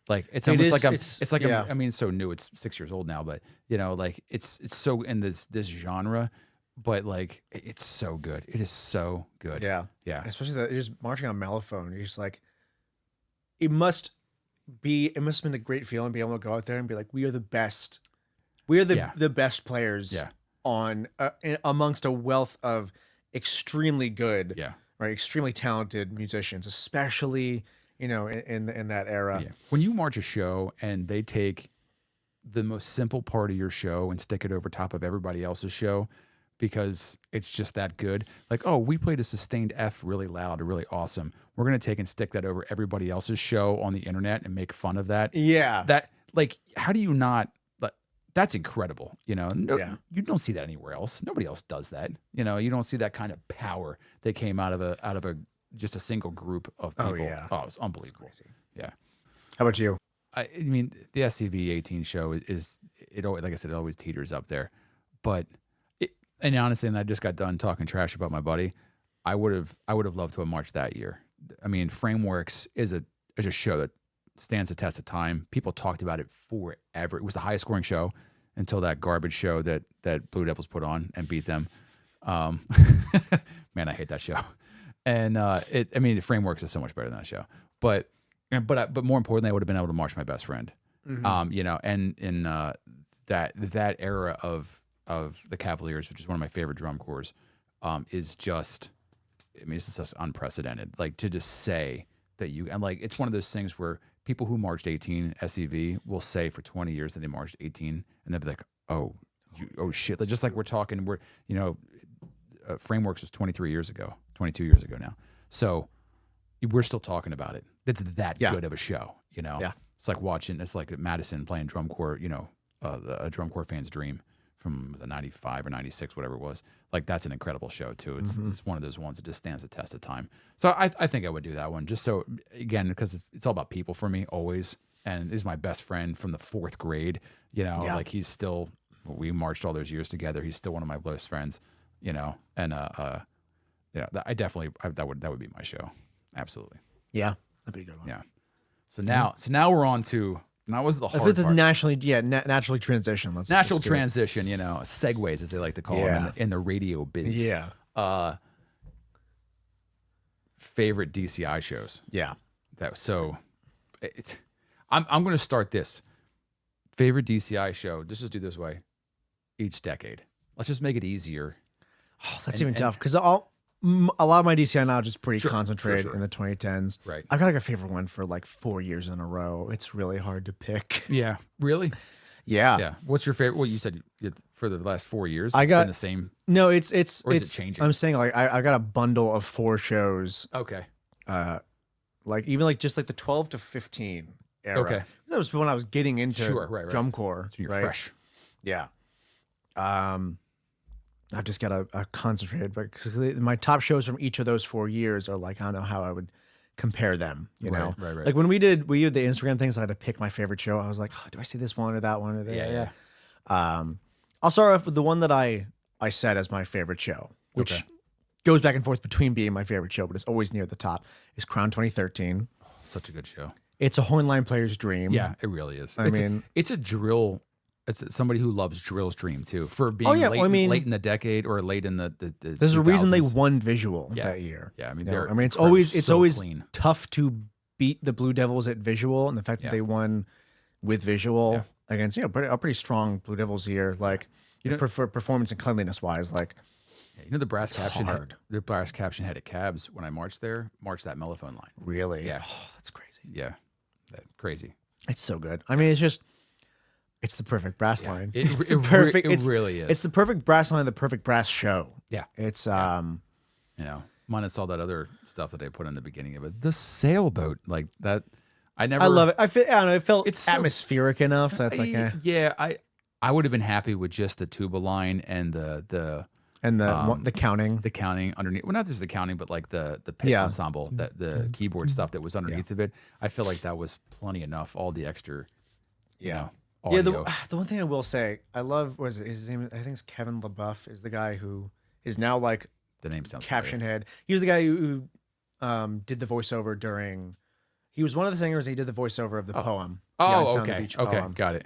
Like it's It almost is- like it's- like yeah. I mean, it's so new. It's 6 years old now, but you know, like it's so in this genre, but like it's so good. It is so good. Yeah. Yeah. And especially that you're just marching on Mellophone. You're just like, it must have been a great feeling to be able to go out there and be like, we are the best. We are Yeah. the best players Yeah. on amongst a wealth of extremely good, Yeah. right? Extremely talented musicians, especially, you know, in that era. Yeah. When you march a show and they take the most simple part of your show and stick it over top of everybody else's show because it's just that good. Like, oh, we played a sustained F really loud or really awesome. We're going to take and stick that over everybody else's show on the internet and make fun of that. Yeah. That, like, how do you not, like, that's incredible. You know, Yeah. you don't see that anywhere else. Nobody else does that. You know, you don't see that kind of power that came out of just a single group of people. Oh, yeah. Oh, it's unbelievable. Crazy. Yeah. How about you? I mean, the SCV 18 show is it always, like I said, it always teeters up there. But and honestly, and I just got done talking trash about my buddy. I would have loved to have marched that year. I mean, Frameworks is a show that stands the test of time. People talked about it forever. It was the highest scoring show until that garbage show that Blue Devils put on and beat them. Man, I hate that show. And I mean, Frameworks is so much better than that show. But more importantly, I would have been able to march my best friend. You know, and in that era of the Cavaliers, which is one of my favorite drum corps, is just, I mean, it's just unprecedented. Like to just say that and like, it's one of those things where people who marched 18 SEV will say for 20 years that they marched 18, and they'll be like, oh shit. Like, just like we're talking, you know, Frameworks was 22 years ago now. So we're still talking about it. It's that good of a show, you know? Yeah. It's like it's like Madison playing drum corps, you know, a drum corps fan's dream from the 95 or 96, whatever it was. Like, that's an incredible show too. It's one of those ones that just stands the test of time. So I think I would do that one just so, again, because it's all about people for me always. And he's my best friend from the 4th grade, you know, like he's still, we marched all those years together. He's still one of my best friends, you know, and, yeah, that would be my show. Absolutely. Yeah. That'd be a good one. Yeah. So now we're on to, now was the hard If it's a part. naturally transition, let's Natural do it. transition, you know, segues as they like to call them in the radio biz. Yeah. Favorite DCI shows. Yeah. I'm going to start this. Favorite DCI show. Let's just do it this way. Each decade. Let's just make it easier. Oh, that's even tough because a lot of my DCI knowledge is pretty concentrated sure. in the 2010s. Right. I've got like a favorite one for like 4 years in a row. It's really hard to pick. Yeah. Really? Yeah. Yeah. What's your favorite? Well, you said for the last 4 years. I It's got- been the same. No, it's Or is it changing? I'm saying like I got a bundle of 4 shows. Okay. Like even like just like the 12 to 15 era. Okay. That was when I was getting into Sure, right. drum corps. So you're right? fresh. Yeah. I've just got a concentrated, but 'cause my top shows from each of those 4 years are like, I don't know how I would compare them, you know? Right. Like when we did the Instagram things, I had to pick my favorite show. I was like, oh, do I see this one or that one or that? Yeah. I'll start off with the one that I set as my favorite show, which Okay. goes back and forth between being my favorite show, but it's always near the top, is Crown 2013. Such a good show. It's a Hornline player's dream. Yeah, it really is. I mean- it's a drill. It's somebody who loves drill's dream too. For being Oh, yeah, late, well, I mean- late in the decade or late in the There's a reason they 2000s. won visual Yeah. that year. Yeah, I mean, You know, they're I mean, it's incredible, always so clean. tough to beat the Blue Devils at visual, and the fact Yeah. that they won with visual Yeah. against a pretty strong Blue Devils here, like for performance and cleanliness wise, like Yeah, you know the brass caption. hard. The brass caption head at Cabs when I marched that Mellophone line. really, Yeah. oh, that's crazy. Yeah, crazy. It's so good. I mean, it's the perfect brass line. It- It's it the re- perfect. it it's, really is. It's the perfect brass line, the perfect brass show. Yeah, It's you know, minus all that other stuff that they put in the beginning of it. The sailboat, like that. I love it. I don't know. It felt It's so- atmospheric enough. That's like yeah. I would have been happy with just the tuba line and the and the counting. the counting underneath. Well, not just the counting, but like the pick Yeah. ensemble, that the keyboard stuff that was underneath of it. I feel like that was plenty enough. All the extra, Yeah. audio. The one thing I will say, I love was his name. I think it's Kevin LaBeouf is the guy who is now like The name sounds caption head. He was the guy who did the voiceover during. He was one of the singers. And he did the voiceover of the poem. Oh, Young Sound of the okay. Beach Okay, poem. got it.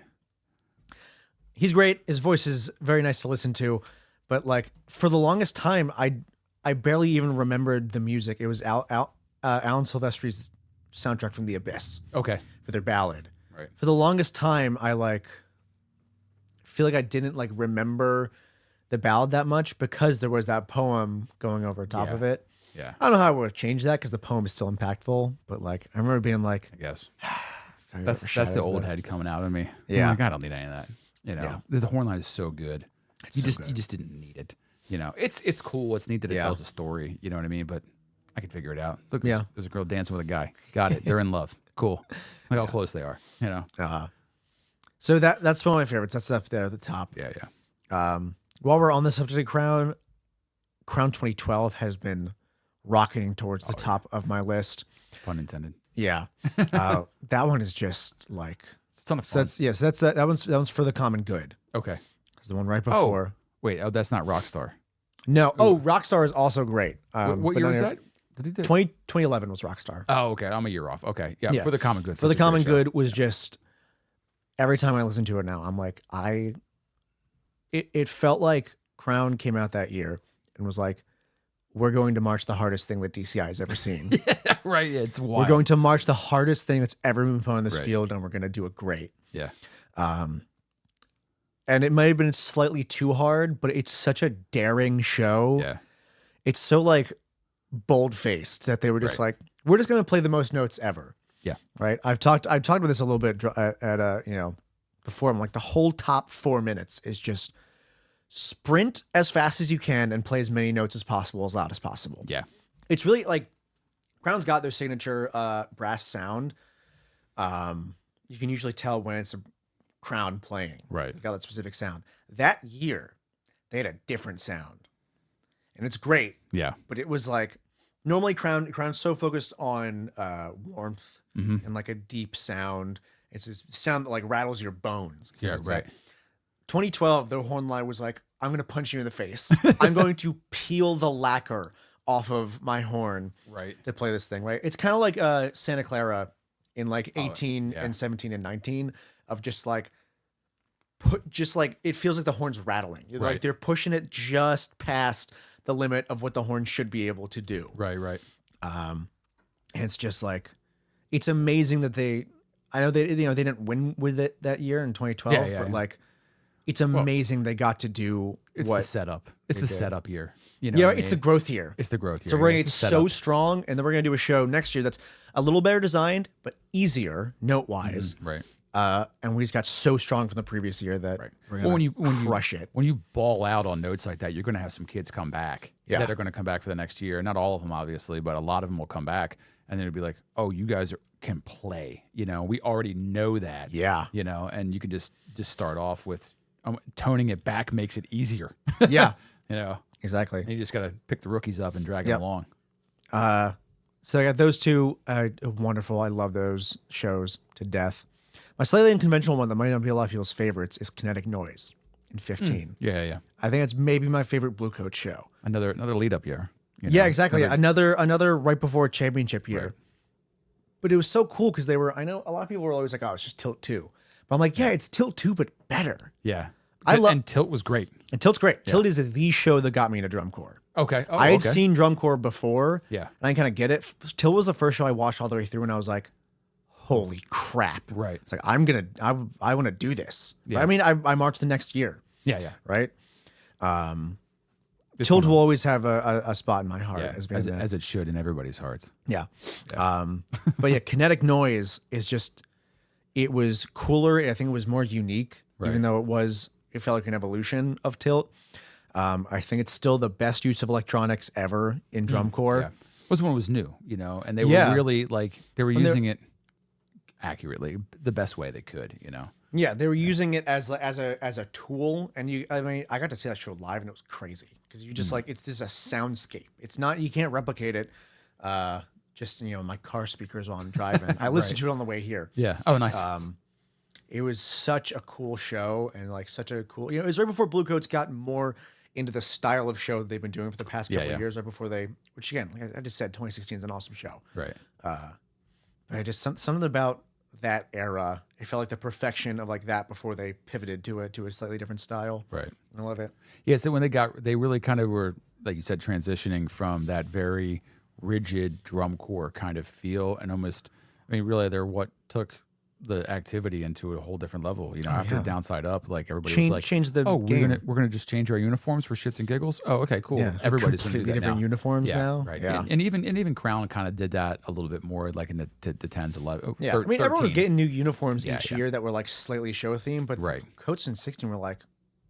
He's great. His voice is very nice to listen to, but like for the longest time, I barely even remembered the music. It was Alan Silvestri's soundtrack from The Abyss Okay. for their ballad. Right. For the longest time, I like feel like I didn't like remember the ballad that much because there was that poem going over top Yeah. of it. Yeah, I don't know how I would have changed that because the poem is still impactful, but like I remember being like, I guess. Fire That's overshadows the old the- head coming out of me. Yeah. I'm like, I don't need any of that. You know, Yeah. the horn line is so good. You so just good. you just didn't need it. You know, it's cool. It's neat that it Yeah. tells a story. You know what I mean? But I could figure it out. Look, Yeah. there's a girl dancing with a guy. Got it. They're in love. Cool. Look how close they are. You know. So that's one of my favorites. That's up there at the top. Yeah, yeah. While we're on the subject of Crown 2012 has been rocketing towards the top of my list. Pun intended. Yeah, that one is just like It's a ton of so. fun. That's that one's for the common good. Okay. It's the one right before. Wait. Oh, that's not Rockstar. No, Rockstar is also great. What but year no, was no, that? Did he do? 2011 was Rockstar. Oh, okay. I'm a year off. Okay. Yeah. Yeah. For the common good. For the such a great common show. good was just every time I listen to it now, I'm like it felt like Crown came out that year and was like, we're going to march the hardest thing that DCI has ever seen. Right. Yeah, it's wild. We're going to march the hardest thing that's ever been put on this Right. field, and we're going to do it great. Yeah. And it might have been slightly too hard, but it's such a daring show. Yeah. It's so like bold faced that they were just Right. like, we're just going to play the most notes ever. Yeah. Right. I've talked about this a little bit at before. I'm like, the whole top 4 minutes is just sprint as fast as you can and play as many notes as possible, as loud as possible. Yeah. It's really like Crown's got their signature brass sound. You can usually tell when it's a Crown playing. Right. They got that specific sound. That year, they had a different sound, and it's great. Yeah. But it was like normally Crown's so focused on warmth Mm-hmm. and like a deep sound. It's this sound that like rattles your bones. 'Cause Yeah. it's Right. like 2012, the horn line was like, I'm going to punch you in the face. I'm going to peel the lacquer off of my horn Right. to play this thing, right? It's kind of like Santa Clara in like 18 yeah. and 17 and 19 of just like it feels like the horn's rattling. Like Right. they're pushing it just past the limit of what the horn should be able to do. Right. Right. And it's just like, it's amazing that I know they didn't win with it that year in 2012, Yeah, but yeah. like, it's amazing they got to do It's what. the setup. It's the did. setup year. You know. Yeah, what I it's the mean? growth year. It's the growth year. So we're gonna yeah, get it's the so setup. strong, and then we're gonna do a show next year that's a little better designed, but easier note wise. Right. And we just got so strong from the previous year that we're gonna Well, when you crush it. when you ball out on notes like that, you're going to have some kids come back. Yeah. That are going to come back for the next year. Not all of them, obviously, but a lot of them will come back, and then it'll be like, oh, you guys can play. You know, we already know that. Yeah. You know, and you can just start off with toning it back makes it easier. Yeah, You know, exactly. and you just got to pick the rookies up and drag Yep. them along. So I got those two. Wonderful. I love those shows to death. My slightly unconventional one that might not be a lot of people's favorites is Kinetic Noise in 15. Yeah, yeah. I think it's maybe my favorite Blue Coat show. Another lead up year. you Yeah, know? exactly. Another right before championship year. Right. But it was so cool because I know a lot of people were always like, oh, it's just Tilt 2. But I'm like, yeah, it's Tilt 2, but better. Yeah. I love- and Tilt was great. And Tilt's great. Tilt is the show that got me into drum corps. Okay. Oh, I had okay. seen drum corps before. Yeah. And I kind of get it. Tilt was the first show I watched all the way through, and I was like, holy crap. Right. It's like, I want to do this. Yeah. I mean, I marched the next year, Yeah, yeah. right? This Tilt one- will always have a spot in my heart yeah, as being that. as it should in everybody's hearts. Yeah. But yeah, Kinetic Noise is just, it was cooler. I think it was more unique, Right. even though it felt like an evolution of Tilt. I think it's still the best use of electronics ever in drum corps. Yeah. Was when it was new, you know, and they Yeah. were really like they were they're- using it accurately, the best way they could, you know. Yeah, they were using it as a tool, and I got to see that show live, and it was crazy because you just like it's just a soundscape. It's not, you can't replicate it. Just my car speakers while I'm driving. I listened to it on the way here. Yeah. Oh, nice. It was such a cool show, and like such a cool. It was right before Blue Coats got more into the style of show that they've been doing for the past couple Yeah, of years, right before which again, like I just said, 2016 is an awesome show. Right. But I just something about that era. It felt like the perfection of like that before they pivoted to a slightly different style. Right. I love it. Yeah. So when they really kind of were, like you said, transitioning from that very rigid drum corps kind of feel, and almost, I mean, really, they're what took the activity into a whole different level. You know, after yeah. Downside Up, like everybody was like, Change the "Oh, game. we're gonna just change our uniforms for shits and giggles." Oh, okay, cool. Yeah, Everybody's gonna do completely that different now. uniforms Yeah, now. right. Yeah. And even Crown kind of did that a little bit more, like in the 10s, 11. Yeah, I mean, everyone was 13. getting new uniforms Yeah, each yeah. year that were like slightly show themed, but Right. Coats in 16 were like,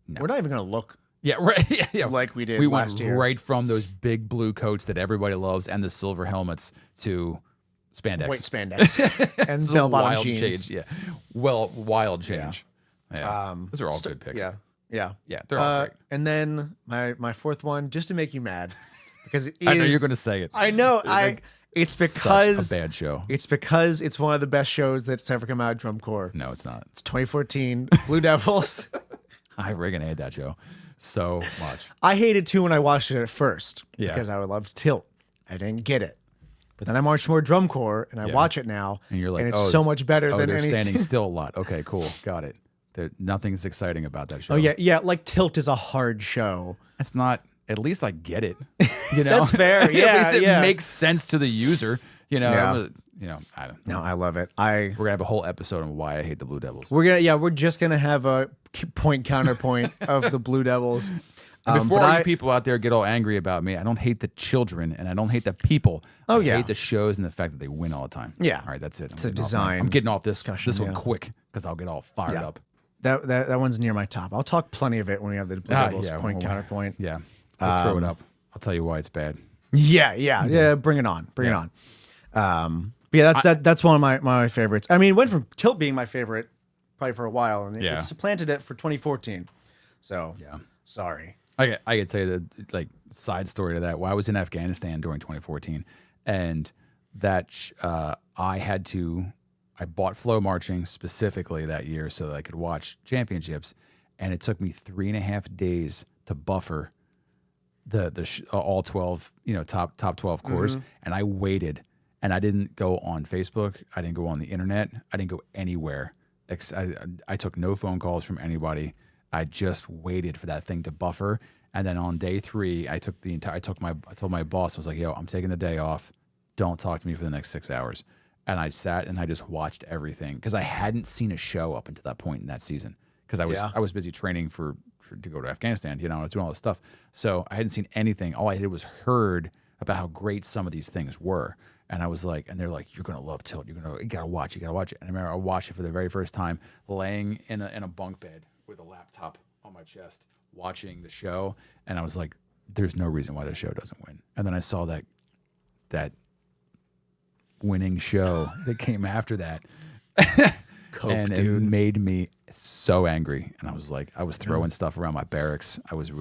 No. we're not even going to look Yeah, right. Yeah. like we did We last went year. right from those big blue coats that everybody loves and the silver helmets to spandex. White spandex and This is a bell bottom wild jeans. change. Yeah. Well, wild change. Yeah. Those are all good picks. Yeah, yeah, Yeah, they're all great. And then my fourth one, just to make you mad, because it is. I know you're going to say it. I know. It's Such because a bad show. it's one of the best shows that's ever come out of drum corps. No, it's not. It's 2014 Blue Devils. I freaking hate that show so much. I hated too when I watched it at first Yeah. because I would love to tilt. I didn't get it. But then I marched more drum corps and I watch it now. And you're like, it's oh, so much better Oh, than they're anything. standing still a lot. Okay, cool. Got it. Nothing's exciting about that show. Oh yeah. Like Tilt is a hard show. That's not. At least I get it. You know, That's fair. At Yeah, least it yeah. makes sense to the user. You know. Yeah. I don't. No, I love it. We're gonna have a whole episode on why I hate the Blue Devils. We're just gonna have a point counterpoint of the Blue Devils. Before but you people out there get all angry about me, I don't hate the children and I don't hate the people. Oh, I yeah. hate the shows and the fact that they win all the time. Yeah. All right, that's it. a design I'm getting off this discussion, one yeah. quick because I'll get all fired Yeah. up. That one's near my top. I'll talk plenty of it when we have the Blue Devils point counterpoint. Yeah. We'll throw it up. I'll tell you why it's bad. Yeah. Bring it on. Bring it on. But yeah, that's one of my favorites. I mean, it went from Tilt being my favorite probably for a while, and Yeah. it supplanted it for 2014. So Yeah. sorry. I could say that, like, side story to that. Well, I was in Afghanistan during 2014, and that I bought Flow Marching specifically that year so that I could watch championships, and it took me 3.5 days to buffer all 12, top 12 cores, and I waited, and I didn't go on Facebook, I didn't go on the internet, I didn't go anywhere. I took no phone calls from anybody. I just waited for that thing to buffer, and then on day 3, I told my boss, I was like, "Yo, I'm taking the day off. Don't talk to me for the next 6 hours." And I sat and I just watched everything because I hadn't seen a show up until that point in that season because I was busy training to go to Afghanistan. I was doing all this stuff, so I hadn't seen anything. All I did was heard about how great some of these things were. And I was like, and they're like, "You're gonna love Tilt. You gotta watch it. And I remember I watched it for the very first time, laying in a bunk bed with a laptop on my chest, watching the show. And I was like, "There's no reason why the show doesn't win." And then I saw that winning show that came after that, and it made me so angry. And I was like, I was throwing stuff around my barracks. I was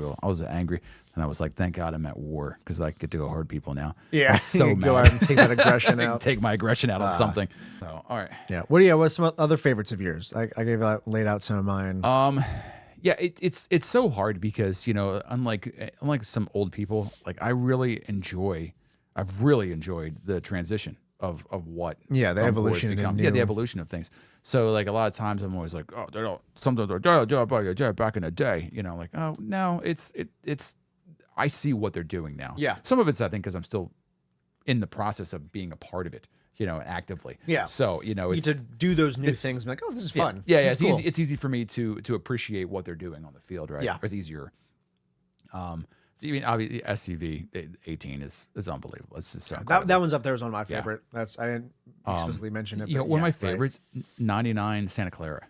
angry. And I was like, thank God I'm at war because I get to go hard people now. Yeah, I was so mad. go out and take that aggression out. Take my aggression out on something. So, all right. Yeah. What's some other favorites of yours? I laid out some of mine. Yeah, it's so hard because, unlike some old people, like I've really enjoyed the transition of what The drum corps evolution has become. into Yeah, the new. evolution of things. So like a lot of times I'm always like, oh, they don't. Sometimes they're back in the day, like, oh no, it's I see what they're doing now. Yeah. Some of it's I think because I'm still in the process of being a part of it, actively. Yeah. So you it's to do those new things. I'm like, oh, this is fun. yeah, This it's is cool. easy. It's easy for me to appreciate what they're doing on the field, right? Yeah. Or it's easier. I mean, obviously, SCV 18 is unbelievable. It's just so that one's up there as one of my favorite. I didn't explicitly mention it. But one of my right. favorites, 99 Santa Clara.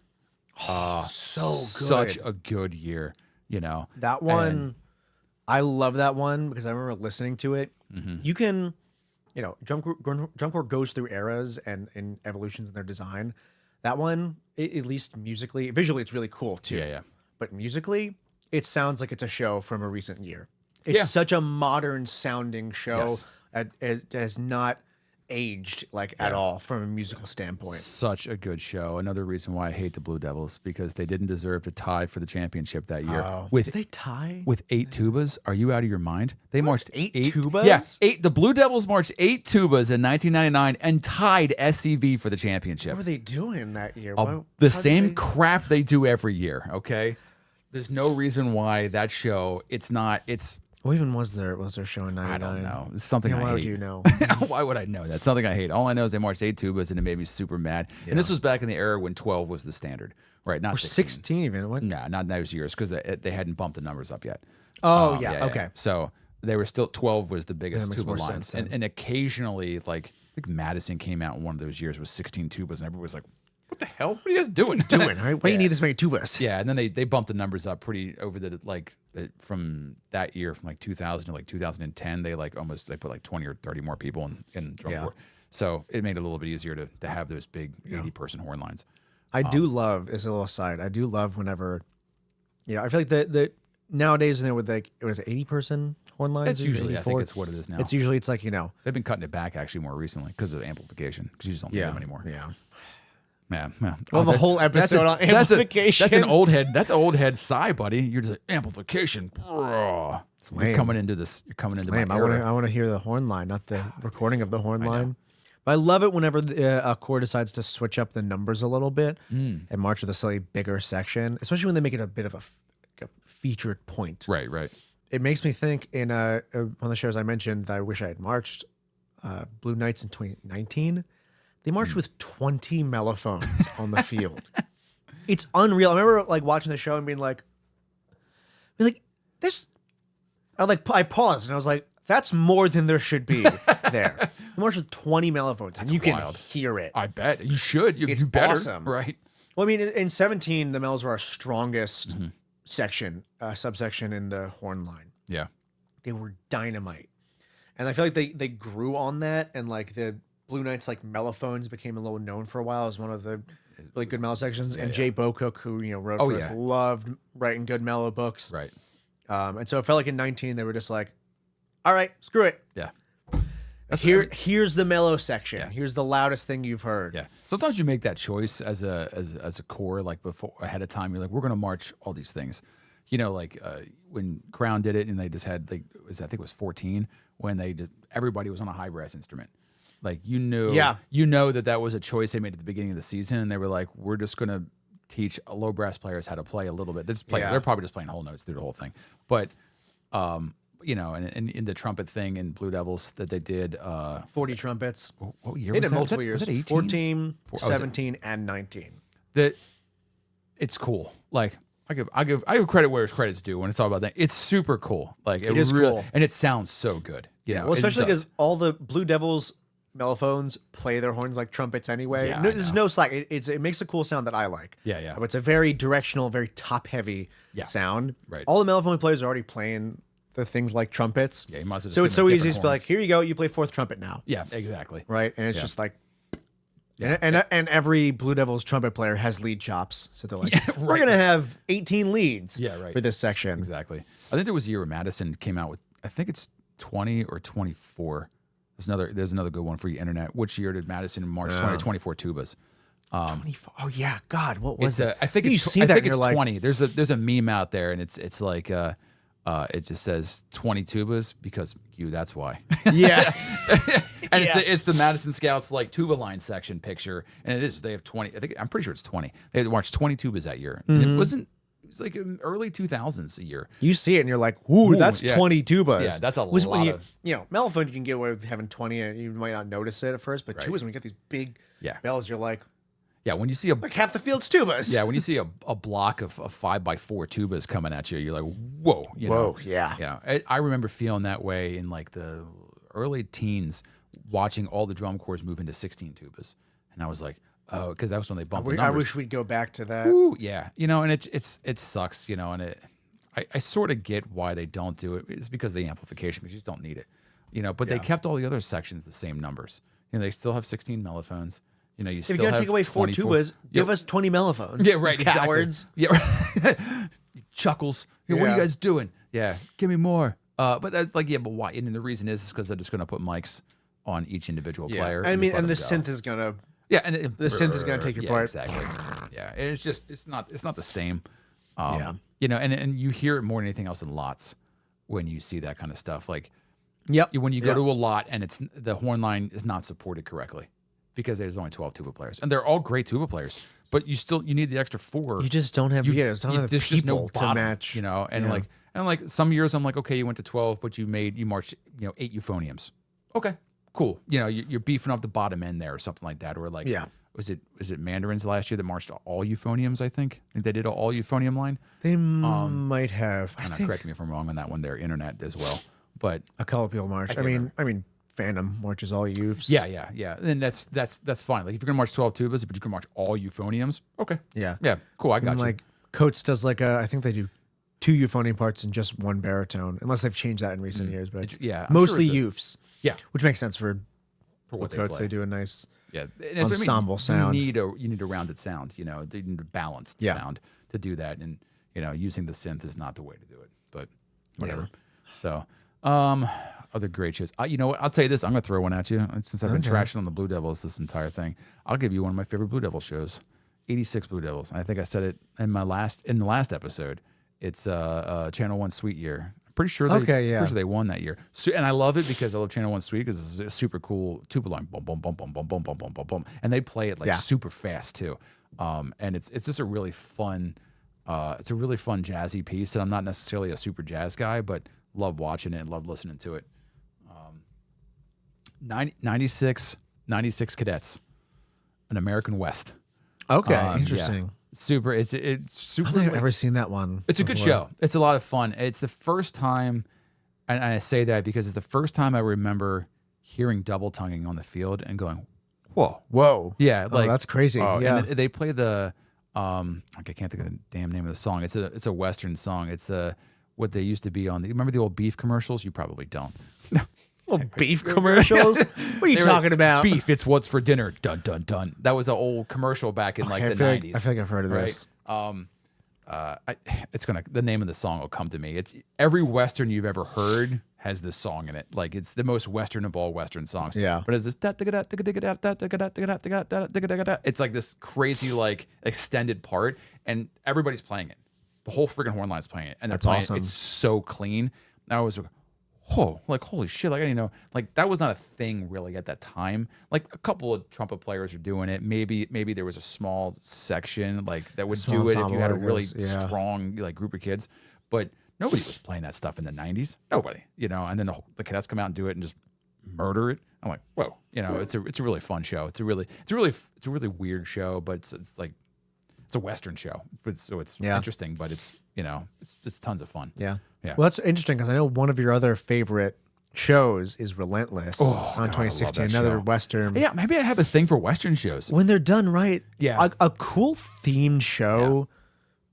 So good. Such a good year. That one, I love that one because I remember listening to it. Mm-hmm. You can, Drum Corps goes through eras and evolutions in their design. That one, at least musically, visually, it's really cool too. Yeah. But musically, it sounds like it's a show from a recent year. It's such a modern sounding show. Yes. It has not aged like at all from a musical standpoint. Such a good show. Another reason why I hate the Blue Devils, because they didn't deserve to tie for the championship that year. Did they tie? With 8 tubas? Are you out of your mind? They marched 8 tubas? Yeah, 8. The Blue Devils marched 8 tubas in 1999 and tied SCV for the championship. What were they doing that year? The same crap they do every year. Okay, there's no reason why that show. It's not. It's. What even was their show in '99? I don't know. It's something I hate. Why would you know? Why would I know? That's something I hate. All I know is they marched 8 tubas and it made me super mad. And this was back in the era when 12 was the standard, right? Not Or 16 even. What? Nah, not in those years because they hadn't bumped the numbers up yet. Oh yeah. Okay. So they were still 12 was the biggest makes tuba more line, sense and occasionally like I think Madison came out in one of those years with 16 tubas, and everybody was like, "What the hell? What are you guys doing? Why do you need this many tubas? Yeah, and then they bumped the numbers up pretty over the from that year from like 2000 to like 2010 they put like 20 or 30 more people in drum corps. So it made it a little bit easier to have those big 80-person horn lines. I do love, as a little aside, I do love whenever, I feel like the nowadays when with like it was 80-person horn lines. It's usually I think it's what it is now. It's usually it's like they've been cutting it back actually more recently because of amplification because you just don't need them anymore. Yeah. Yeah. We'll have a whole episode on amplification. That's an old head. That's old head sigh, buddy. You're just like, amplification. You're coming into this. You're coming into lame. my era. I want to hear the horn line, not the recording of the horn line. But I love it whenever a corps decides to switch up the numbers a little bit and march with a slightly bigger section, especially when they make it a bit of a featured point. Right. It makes me think in one of the shows I mentioned that I wish I had marched, Blue Knights in 2019. They marched with 20 mellophones on the field. It's unreal. I remember like watching the show and being like this. I paused and I was like, that's more than there should be there. They marched with 20 mellophones, and you wild. can hear it. I bet you should. It's you better. awesome. Right. Well, I mean, in 17, the mells were our strongest subsection in the horn line. Yeah. They were dynamite, and I feel like they grew on that, and like the Blue Knights like mellophones became a little known for a while as one of the really good mellow sections. And Jay Bocook, who wrote for us, loved writing good mellow books. Right. And so it felt like in 19 they were just like, all right, screw it. Yeah. Here's the mellow section. Yeah. Here's the loudest thing you've heard. Yeah. Sometimes you make that choice as a corps, like before ahead of time. You're like, we're going to march all these things. Like when Crown did it, and they just had I think it was 14 when they did. Everybody was on a high brass instrument. Like that was a choice they made at the beginning of the season, and they were like, we're just going to teach low brass players how to play a little bit. They're probably just playing whole notes through the whole thing, but. And in the trumpet thing in Blue Devils that they did 40 trumpets. What year they was did that? multiple Was years. that 18? 14, 17, and 19. It's cool. Like I give credit where credit's due when it's all about that. It's super cool. Like it is cool. And it sounds so good. Well, especially because all the Blue Devils mellophones play their horns like trumpets anyway. Yeah, there's no slack. It makes a cool sound that I like. Yeah. But it's a very directional, very top heavy sound. Right. All the mellophone players are already playing the things like trumpets. Yeah, you might as well just so give it's them so a easy to different be horn. like, here you go, you play fourth trumpet now. Yeah, exactly. Right, and it's just like, and every Blue Devils trumpet player has lead chops, so they're like, we're gonna have 18 leads. For this section. Exactly. I think there was a year where Madison came out with, I think it's 20 or 24. There's another good one for you, internet. Which year did Madison march 20 or 24 tubas? 24. Oh yeah, God, what was it? I think it's 20. There's a meme out there, and it's like it just says 20 tubas because that's why. Yeah. And it's the Madison Scouts like tuba line section picture, and they have 20. I'm pretty sure it's 20. They marched 20 tubas that year. And it was like in early 2000s a year. You see it and you're like, "Ooh, that's 20 tubas." Yeah, that's a lot of. Mellophone you can get away with having 20, and you might not notice it at first, but tubas when you get these big bells, you're like, yeah, when you see like half the field's tubas. Yeah, when you see a block of 5x4 tubas coming at you, you're like, whoa, whoa, yeah. Yeah, I remember feeling that way in like the early teens, watching all the drum corps move into 16 tubas, and I was like, oh, because that was when they bumped the numbers. I wish we'd go back to that. Ooh, yeah, and it sucks, and I sort of get why they don't do it. It's because of the amplification, because you just don't need it, But they kept all the other sections the same numbers. They still have 16 mellophones. If you're gonna take away 4 tubas, give us 20 mellophones. Yeah, right. Cowards. Exactly. Yeah. Chuckles. What are you guys doing? Yeah, give me more. But that's like, but why? And the reason is because they're just gonna put mics on each individual Yeah. player. I and mean, just let and the them go. synth is gonna Yeah, and the synth is gonna take your yeah, part. exactly. Yeah, and it's not the same. Yeah. You know, and you hear it more than anything else in lots when you see that kind of stuff. Like Yep. when you go Yep. to a lot and it's the horn line is not supported correctly because there's only 12 tuba players, and they're all great tuba players, but you need the extra 4. You just don't have don't have the There's people just no to bottom, match. you know, and Yeah. like some years I'm like, okay, you went to 12, but you marched 8 euphoniums. Okay, cool. You know, you're beefing up the bottom end there or something like that, or like Yeah. was it Mandarins last year that marched all euphoniums? I think they did an all euphonium line. They might have. I And think correct me if I'm wrong on that one. Their internet as well, but a couple people march. I can't mean, Phantom marches all youths. yeah, and that's fine. Like if you're gonna march 12 tubas, but you're gonna march all euphoniums, okay, Yeah. yeah, cool. I got And you. like Coates does I think they do 2 euphonium parts and just 1 baritone, unless they've changed that in recent years. But yeah, I'm sure mostly it's a- youths. Yeah. Which makes sense for what they Coates. play. They do a nice. Yeah, and that's what I mean. Ensemble sound. You need a rounded sound. You know, you need a balanced Yeah. sound to do that, and using the synth is not the way to do it. But whatever. So, other great shows. You know what? I'll tell you this. I'm gonna throw one at you since I've been trashing on the Blue Devils this entire thing. I'll give you one of my favorite Blue Devil shows. 86 Blue Devils. I think I said it in the last episode. It's Channel 1 Sweet Year. I'm pretty sure they won that year. So, and I love it because I love Channel 1 Sweet because it's a super cool tuba line. Boom, boom, boom, boom, boom, boom, boom, boom, boom, boom. And they play it like super fast too. And it's just a really fun jazzy piece. And I'm not necessarily a super jazz guy, but love watching it and love listening to it. 96 Cadets, an American West. Okay, Yeah. interesting. Super. It's I super. don't think I've ever seen that one. It's a good show. It's a lot of fun. It's the first time, and I say that because it's the first time I remember hearing double tonguing on the field and going, "Whoa, Whoa. yeah!" Like that's crazy. Yeah. and they play the I can't think of the damn name of the song. It's a Western song. It's what they used to be on. Remember the old beef commercials? You probably don't. Little beef commercials. What are you They were talking about? Beef. It's what's for dinner. Dun dun dun. That was an old commercial back in like the 90s. I feel like I've heard of right? this. The name of the song will come to me. It's every Western you've ever heard has this song in it. Like it's the most Western of all Western songs. Yeah. But it's this it's like this crazy like extended part, and everybody's playing it. The whole freaking horn line's playing it, and they're That's playing awesome. it. It's so clean. And I was like, oh, like holy shit! Like I didn't know, like that was not a thing really at that time. Like a couple of trumpet players are doing it. Maybe there was a small section like that would Small do it if you ensemble had a that really goes- yeah. strong like group of kids. But nobody was playing that stuff in the 90s. Nobody, And then the cadets come out and do it and just murder it. I'm like, whoa, it's a really fun show. It's a really weird show, but it's like it's a Western show. It's Yeah. interesting, but it's tons of fun. Yeah. Yeah. Well, that's interesting because I know one of your other favorite shows is Relentless Oh, on God, I love 2016. that Another show. Western. Yeah, maybe I have a thing for Western shows. When they're done right, Yeah. a cool themed show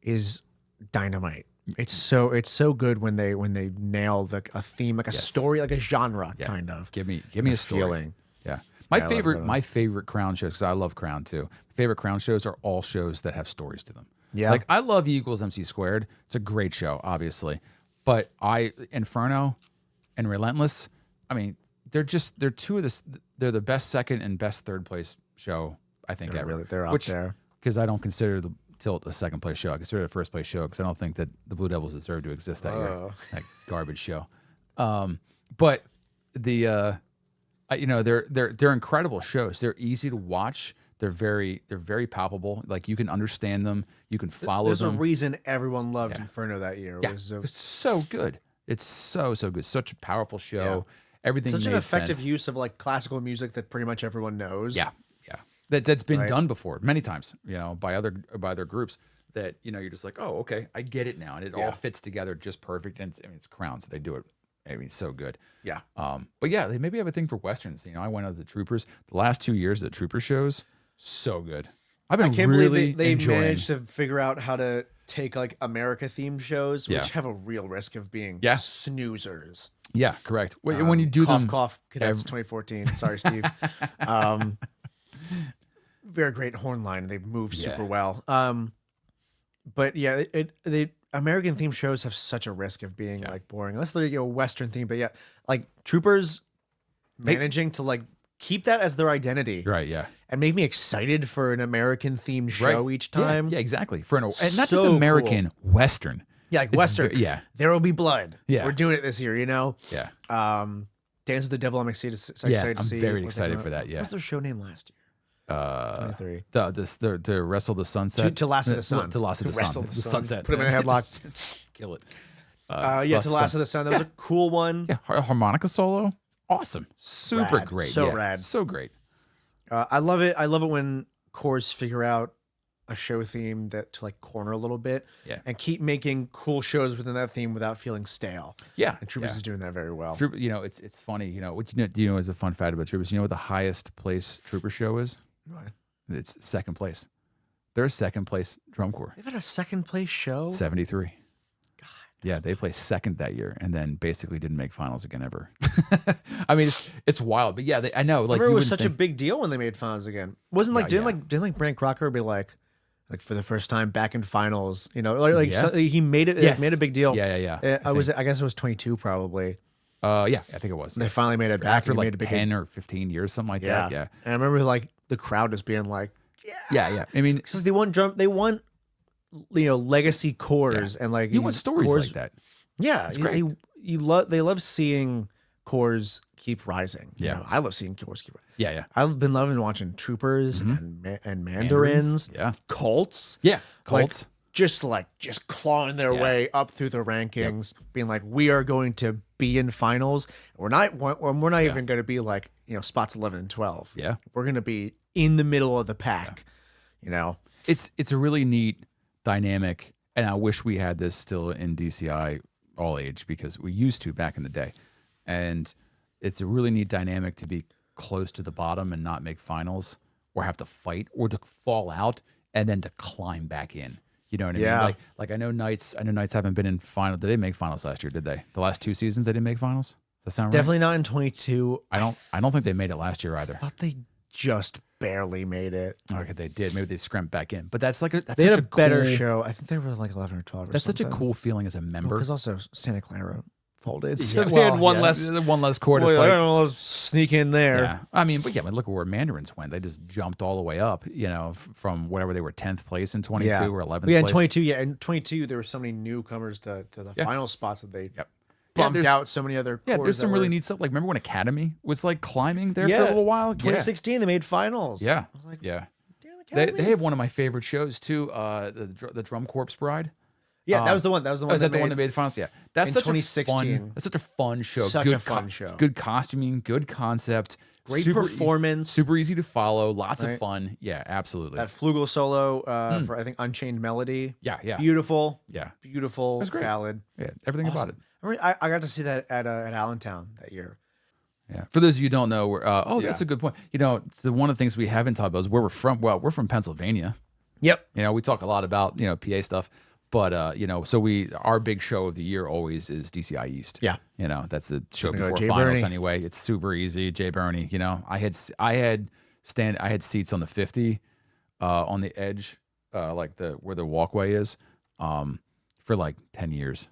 is dynamite. It's so good when they nail a theme, like a story, like a genre kind of. Give me a story. feeling. Yeah. I love that. My favorite Crown shows, because I love Crown too. Favorite Crown shows are all shows that have stories to them. Yeah. Like I love E equals MC squared. It's a great show, obviously. But Inferno and Relentless, I mean, they're two of they're the best second and best third place show, I think, ever. They're up there. Because I don't consider the Tilt a second place show. I consider it a first place show because I don't think that the Blue Devils deserve to exist that year. That garbage show. But the they're incredible shows. They're easy to watch. They're very palpable. Like you can understand them. You can follow There's them. a reason everyone loved Inferno that year. Yeah, it's so good. It's so good. Such a powerful show. Everything such an made effective sense. use of like classical music that pretty much everyone knows. Yeah. That's been done before many times. By other groups. That you're just like, oh, okay, I get it now, and it all fits together just perfect. And it's Crown, so they do it. I mean, so good. Yeah. But yeah, they maybe have a thing for westerns. I went out to the Troopers. The last 2 years, the Trooper shows, so good. I've been I can't really believe they enjoying. managed to figure out how to take like America themed shows, which Yeah. have a real risk of being Yeah. snoozers. Yeah, correct. When you do cough, them, cough, Cadets 2014. Sorry, Steve. Very great horn line. They move super well. But yeah, the American themed shows have such a risk of being like boring. Unless they're Western themed, but yeah, like Troopers managing to like keep that as their identity, Right. Yeah. and make me excited for an American themed show each Yeah, time. Yeah, exactly. For and not just So American, Western. Yeah, like It's Western. yeah. There will be blood. Yeah. We're doing it this year, you know? Yeah. Dance with the Devil, I'm excited, Yes, to I'm see. very what's that excited coming for out. that, yeah. What's their show name last year? 23. The Wrestle the Sunset. To Last of the Sun. To Last of the Wrestle Sun. the The Sun. Sunset. Put him in a headlock. Kill it. Yeah, To Last of the Sun. That was a cool one. Yeah, harmonica solo. Awesome. Super Rad. great. So yeah, rad. So great. I love it. I love it when cores figure out a show theme that to like corner a little bit, Yeah. and keep making cool shows within that theme without feeling stale. Yeah. And Troopers yeah. is doing that very well. Trooper, it's funny. Do you know is a fun fact about Troopers? You know what the highest place Trooper show is? What? It's second place. They're second place drum corps. They've had a second place show. 73. Yeah, they placed second that year, and then basically didn't make finals again ever. I mean, it's wild, but yeah, I know. Like, Remember, it you was wouldn't such a think- big deal when they made finals again. Wasn't like Yeah, didn't like Brant Crocker be like for the first time back in finals? You know, like Yeah. so, he made it. Yes. Made a big deal. Yeah. I guess it was 22 probably. Yeah, I think it was. They yes. finally made it back after and he like made a big 10 or 15 years, something like Yeah. that. Yeah, And I remember like the crowd just being like, yeah. I mean, because they want legacy cores and like you want stories cores, like that. Yeah, great. they love seeing cores keep rising. You Yeah. know, I love seeing cores keep rising. Yeah. I've been loving watching Troopers and Mandarins, Yeah. Colts. Yeah. Like, Colts. just clawing their Yeah. way up through the rankings, being like, we are going to be in finals. We're not even going to be like, spots 11 and 12. Yeah. We're going to be in the middle of the pack, It's a really neat dynamic, and I wish we had this still in DCI all age because we used to back in the day. And it's a really neat dynamic to be close to the bottom and not make finals or have to fight or to fall out and then to climb back in. You know what I Yeah. mean? Like I know Knights haven't been in final. Did they make finals last year? Did they? The last 2 seasons they didn't make finals? Does that sound right? Definitely not in 22. I don't think they made it last year either. I thought they just barely made it. Okay, they did. Maybe they scrimped back in. But that's like that's They had such a better cool, show. I think they were like 11 or 12 or That's something. such a cool feeling as a member. Because also Santa Clara folded. Yeah, So they well, had one yeah, less. one less quarter Well, I fight. don't know, let's sneak in there. Yeah, I mean, but look at where Mandarins went. They just jumped all the way up. From whatever they were 10th place in 22 or 11th. Yeah, in place. 22. Yeah, in 22 there were so many newcomers to the Yeah. final spots that they Yep. bumped there's- out so many other. Yeah, cores there's some that really were- neat stuff. Like remember when Academy was like climbing there for Yeah, a little while? 2016 they made finals. Yeah. I was like, Yeah. damn They Academy. have one of my favorite shows too. The Drum Corps Bride. Yeah, that was the one. That was the one. Oh, is that the one that made finals? Yeah, that's in such 2016. That's such a fun show. Such good a fun show. Good costuming. Good concept. Great super performance. Super easy to follow. Lots of Right. fun. Yeah, absolutely. That Flugel solo for I think Unchained Melody. Yeah. Beautiful. Yeah. Beautiful That's great. ballad. Yeah, everything about it. I got to see that at Allentown that year. Yeah. For those of you who don't know, we're that's Yeah. a good point. It's one of the things we haven't talked about is where we're from. Well, we're from Pennsylvania. Yep. We talk a lot about PA stuff, but so our big show of the year always is DCI East. Yeah. That's the show Gonna go before Jay finals Burney. anyway. It's super easy. Jay Burney. I had seats on the 50, on the edge, like where the walkway is, for like 10 years.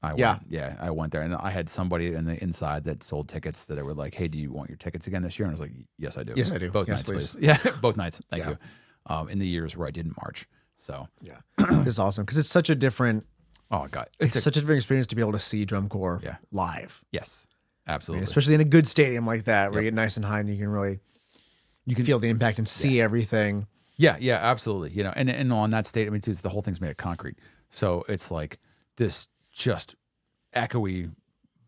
I went there, and I had somebody in the inside that sold tickets that were like, "Hey, do you want your tickets again this year?" And I was like, "Yes, I do. Yes, I do. Both Yes, nights, please." please. Yeah, both nights. Thank Yeah. you. In the years where I didn't march, so Yeah. It's awesome because it's such a different. oh god, It's such a different experience to be able to see drum corps Yeah. live, yes, I mean, absolutely. especially in a good stadium like that where you get nice and high and you can really You can feel the impact and see everything. Yeah, absolutely. And on that state, I mean, too, the whole thing's made of concrete, so it's like this just echoey,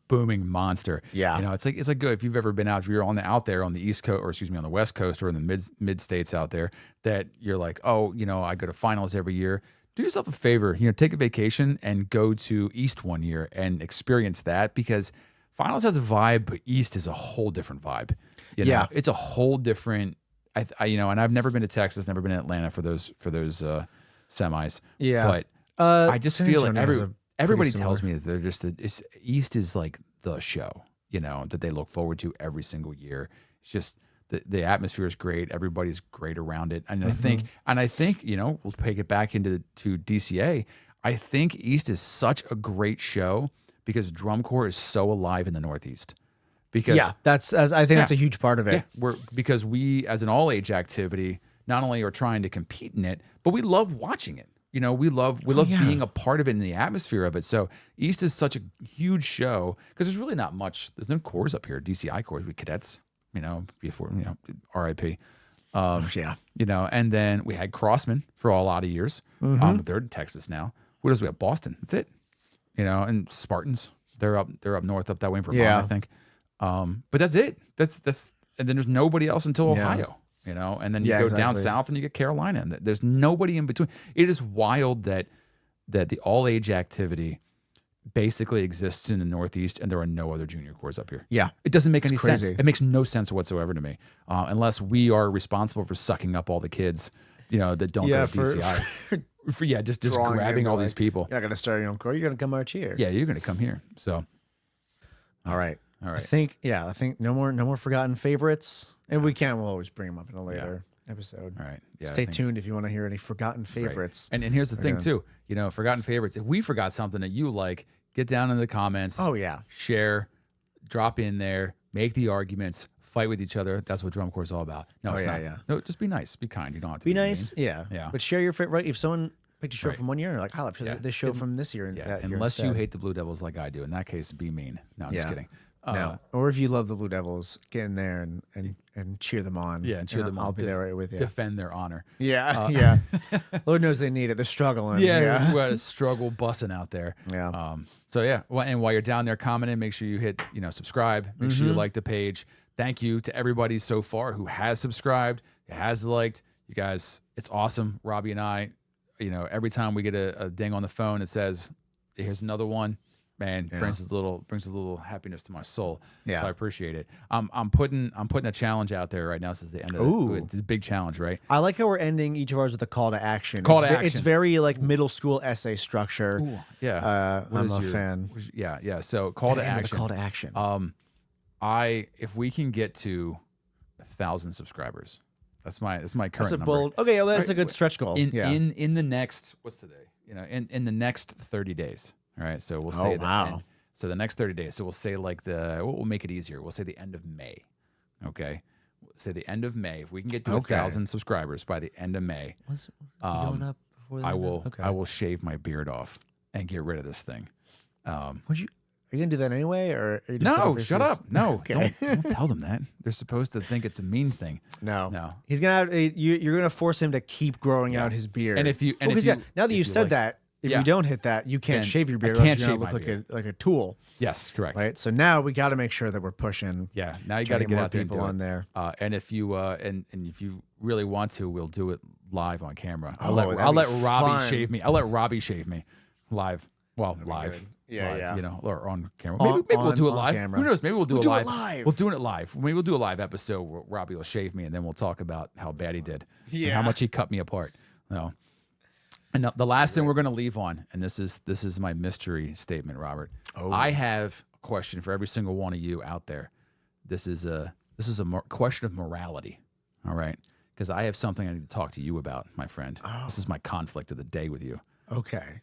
booming monster. Yeah. It's like good if you've ever been out. If you're out there on the East Coast, or excuse me, on the West Coast, or in the mid states out there, that you're like, oh, I go to finals every year. Do yourself a favor, take a vacation and go to East one year and experience that, because finals has a vibe, but East is a whole different vibe. Yeah. It's a whole different. And I've never been to Texas, never been to Atlanta for those semis. Yeah. but I just San feel like Antonio has a everybody pretty tells similar- me that they're just East is like the show, that they look forward to every single year. It's just the atmosphere is great. Everybody's great around it, and I think we'll take it back to DCA. I think East is such a great show because drum corps is so alive in the Northeast. because I think that's a huge part of it. because we as an all age activity not only are trying to compete in it, but we love watching it. You know, we love being a part of it and the atmosphere of it. So East is such a huge show because there's really not much. There's no cores up here, DCI cores, we cadets. You know, before RIP. You know, and then we had Crossman for a lot of years. They're in Texas now. What else we have? Boston. That's it. You know, and Spartans. They're up north, up that way in Vermont, I think. But that's it. That's and then there's nobody else until Ohio. You know, and then you go down south and you get Carolina, and there's nobody in between. It is wild that the all age activity basically exists in the Northeast, and there are no other junior corps up here. Yeah, it doesn't make any sense. crazy. It makes no sense whatsoever to me, unless we are responsible for sucking up all the kids, you know, that don't go to DCI. Just grabbing all these people. You're not gonna start your own corps. You're gonna come out here. Yeah, you're gonna come here. So, all right. I think no more forgotten favorites, and we'll always bring them up in a later episode. All right. Yeah, Stay tuned if you want to hear any forgotten favorites. Right. And here's the thing too, you know, forgotten favorites. If we forgot something that you like, get down in the comments. Oh yeah. Share, drop in there, make the arguments, fight with each other. That's what drum corps is all about. No, it's not. Yeah. No, just be nice, be kind. You don't have to be nice. mean. Yeah. But share your favorite. If someone picked a show from one year, like I love this show from this year and that year. Unless you hate the Blue Devils like I do. In that case, be mean. No, I'm just kidding. No. Or if you love the Blue Devils, get in there and cheer them on. Yeah, and cheer them on. I'll be there right with you. Defend their honor. Yeah. Lord knows they need it. They're struggling. Yeah. We had a struggle bussing out there. Yeah. So yeah. Well, and while you're down there commenting, make sure you hit, subscribe. Make sure you like the page. Thank you to everybody so far who has subscribed, has liked. You guys, it's awesome. Robbie and I, every time we get a ding on the phone, it says, here's another one. Man, brings a little happiness to my soul. Yeah, so I appreciate it. I'm putting a challenge out there right now. This is the end of the big challenge, right? I like how we're ending each of ours with a call to action. It's very like middle school essay structure. Ooh, yeah, I'm a fan. Yeah. So call to action. Call to action. If we can get to 1,000 subscribers, that's my current. That's a number. bold. Okay, well, that's a good stretch goal. In the next, what's today? In the next 30 days. All right, so we'll say so the next 30 days. So we'll say we'll make it easier. We'll say the end of May. Okay, we'll say the end of May. If we can get to 1,000 subscribers by the end of May, going up before the I will shave my beard off and get rid of this thing. Are you gonna do that anyway, or are you just no? Shut up! No, don't tell them that. They're supposed to think it's a mean thing. No. He's gonna you're gonna force him to keep growing out his beard. And now that you said that. If you don't hit that, you can't shave your beard. I can't shave look like a tool. Yes, correct. Right. So now we got to make sure that we're pushing. Yeah. Now you got to get out there people on there. And if you and if you really want to, we'll do it live on camera. I'll let Robbie shave me live. Well, live. Yeah. Or on camera. Maybe we'll do it live. Camera. Who knows? Maybe we'll do it live. We'll do it live. Maybe we'll do a live episode where Robbie will shave me, and then we'll talk about how bad he did. Yeah. And how much he cut me apart. No. And the last thing we're going to leave on, and this is my mystery statement, Robert. I have a question for every single one of you out there. This is a question of morality, all right? Because I have something I need to talk to you about, my friend. This is my conflict of the day with you. Okay.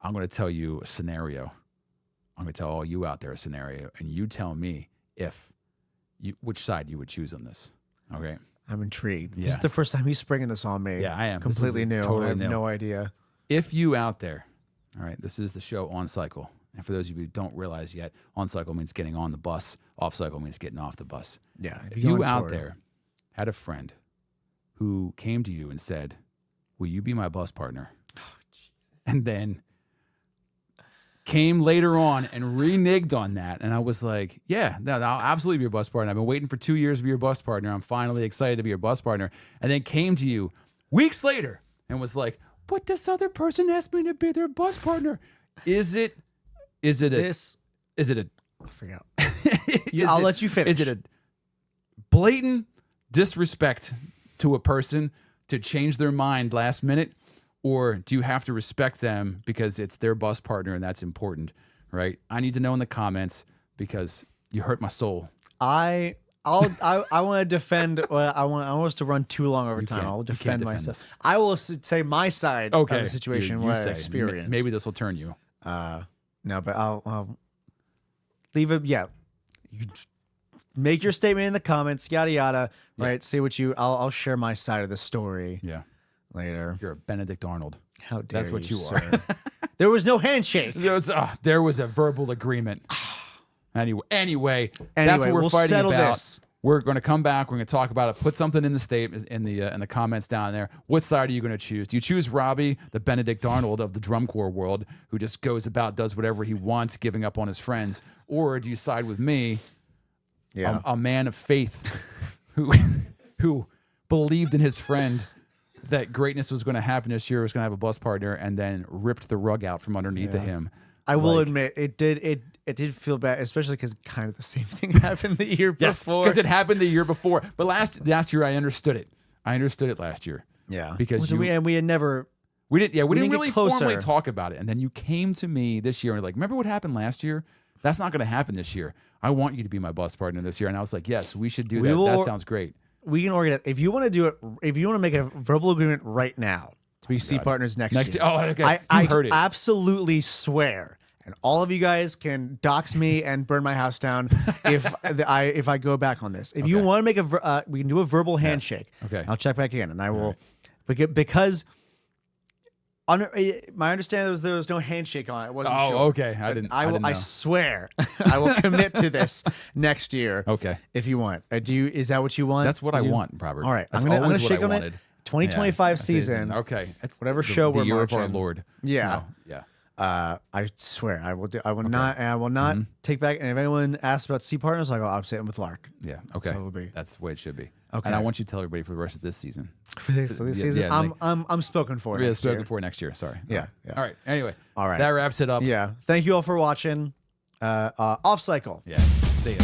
I'm going to tell you a scenario. I'm going to tell all you out there a scenario, and you tell me which side you would choose on this. Okay. I'm intrigued. Yeah. This is the first time he's springing this on me. Yeah, I am. Completely new. Totally I have new. no idea. If you out there, all right, this is the show On Cycle. And for those of you who don't realize yet, On Cycle means getting on the bus. Off Cycle means getting off the bus. Yeah. If you out there had a friend who came to you and said, will you be my bus partner? Oh, Jesus. And then came later on and reneged on that. And I was like, yeah, no, I'll absolutely be your bus partner. I've been waiting for 2 years to be your bus partner. I'm finally excited to be your bus partner. And then came to you weeks later and was like, but this other person asked me to be their bus partner. I forgot. I'll let you finish. Is it a blatant disrespect to a person to change their mind last minute? Or do you have to respect them because it's their bus partner and that's important, right? I need to know in the comments because you hurt my soul. I want to defend. I want us to run too long over time. I'll defend myself. I will say my side of the situation where I experienced. Maybe this will turn you. No, but I'll leave it. Yeah, you make your statement in the comments, yada yada. Yeah. Right? Say what you. I'll share my side of the story Yeah. later. You're a Benedict Arnold. How dare That's what you sir. are. There was no handshake. There was a verbal agreement. Anyway, that's what we're we'll fighting settle about. this. We're going to come back. We're going to talk about it. Put something in the statement in the comments down there. What side are you going to choose? Do you choose Robbie, the Benedict Arnold of the drum corps world, who just goes about, does whatever he wants, giving up on his friends, or do you side with me, Yeah. a man of faith, who believed in his friend that greatness was going to happen this year, was going to have a bus partner, and then ripped the rug out from underneath of him? I will admit it did feel bad, especially because kind of the same thing happened the year Yes, before. because it happened the year before. But last year I understood it. I understood it last year. Yeah, Because we had never. we didn't didn't get really closer. formally talk about it. And then you came to me this year and you're like, remember what happened last year? That's not going to happen this year. I want you to be my bus partner this year. And I was like, yes, we should do that. That sounds great. We can organize. If you want to do it, if you want to make a verbal agreement right now to be C partners next year. Oh, okay. I You heard it. absolutely swear. And all of you guys can dox me and burn my house down if I go back on this. If you want to make we can do a verbal handshake. Okay. I'll check back in, and I will because my understanding was there was no handshake on it. I wasn't sure. Okay. I But didn't. I will. didn't know. I swear, I will commit to this next year. Okay. If you want, do you? Is that what you want? That's what I You- want, Robert. All right, That's I'm gonna always what shake I on wanted. it. 2025 Yeah, season. Okay. It's Whatever the, show the we're year of our marching. Lord. Yeah. No, yeah. I swear I will do. I will not. And I will not take back. And if anyone asks about C partners, I go. I'm sitting with Lark. Yeah. Okay. how it will be. That's the way it should be. Okay. And I want you to tell everybody for the rest of this season. For this season, yeah, I'm spoken for. Yeah, next spoken year. for next year. Sorry. Yeah, yeah. All right. Anyway. All right. That wraps it up. Yeah. Thank you all for watching. Off cycle. Yeah. See ya.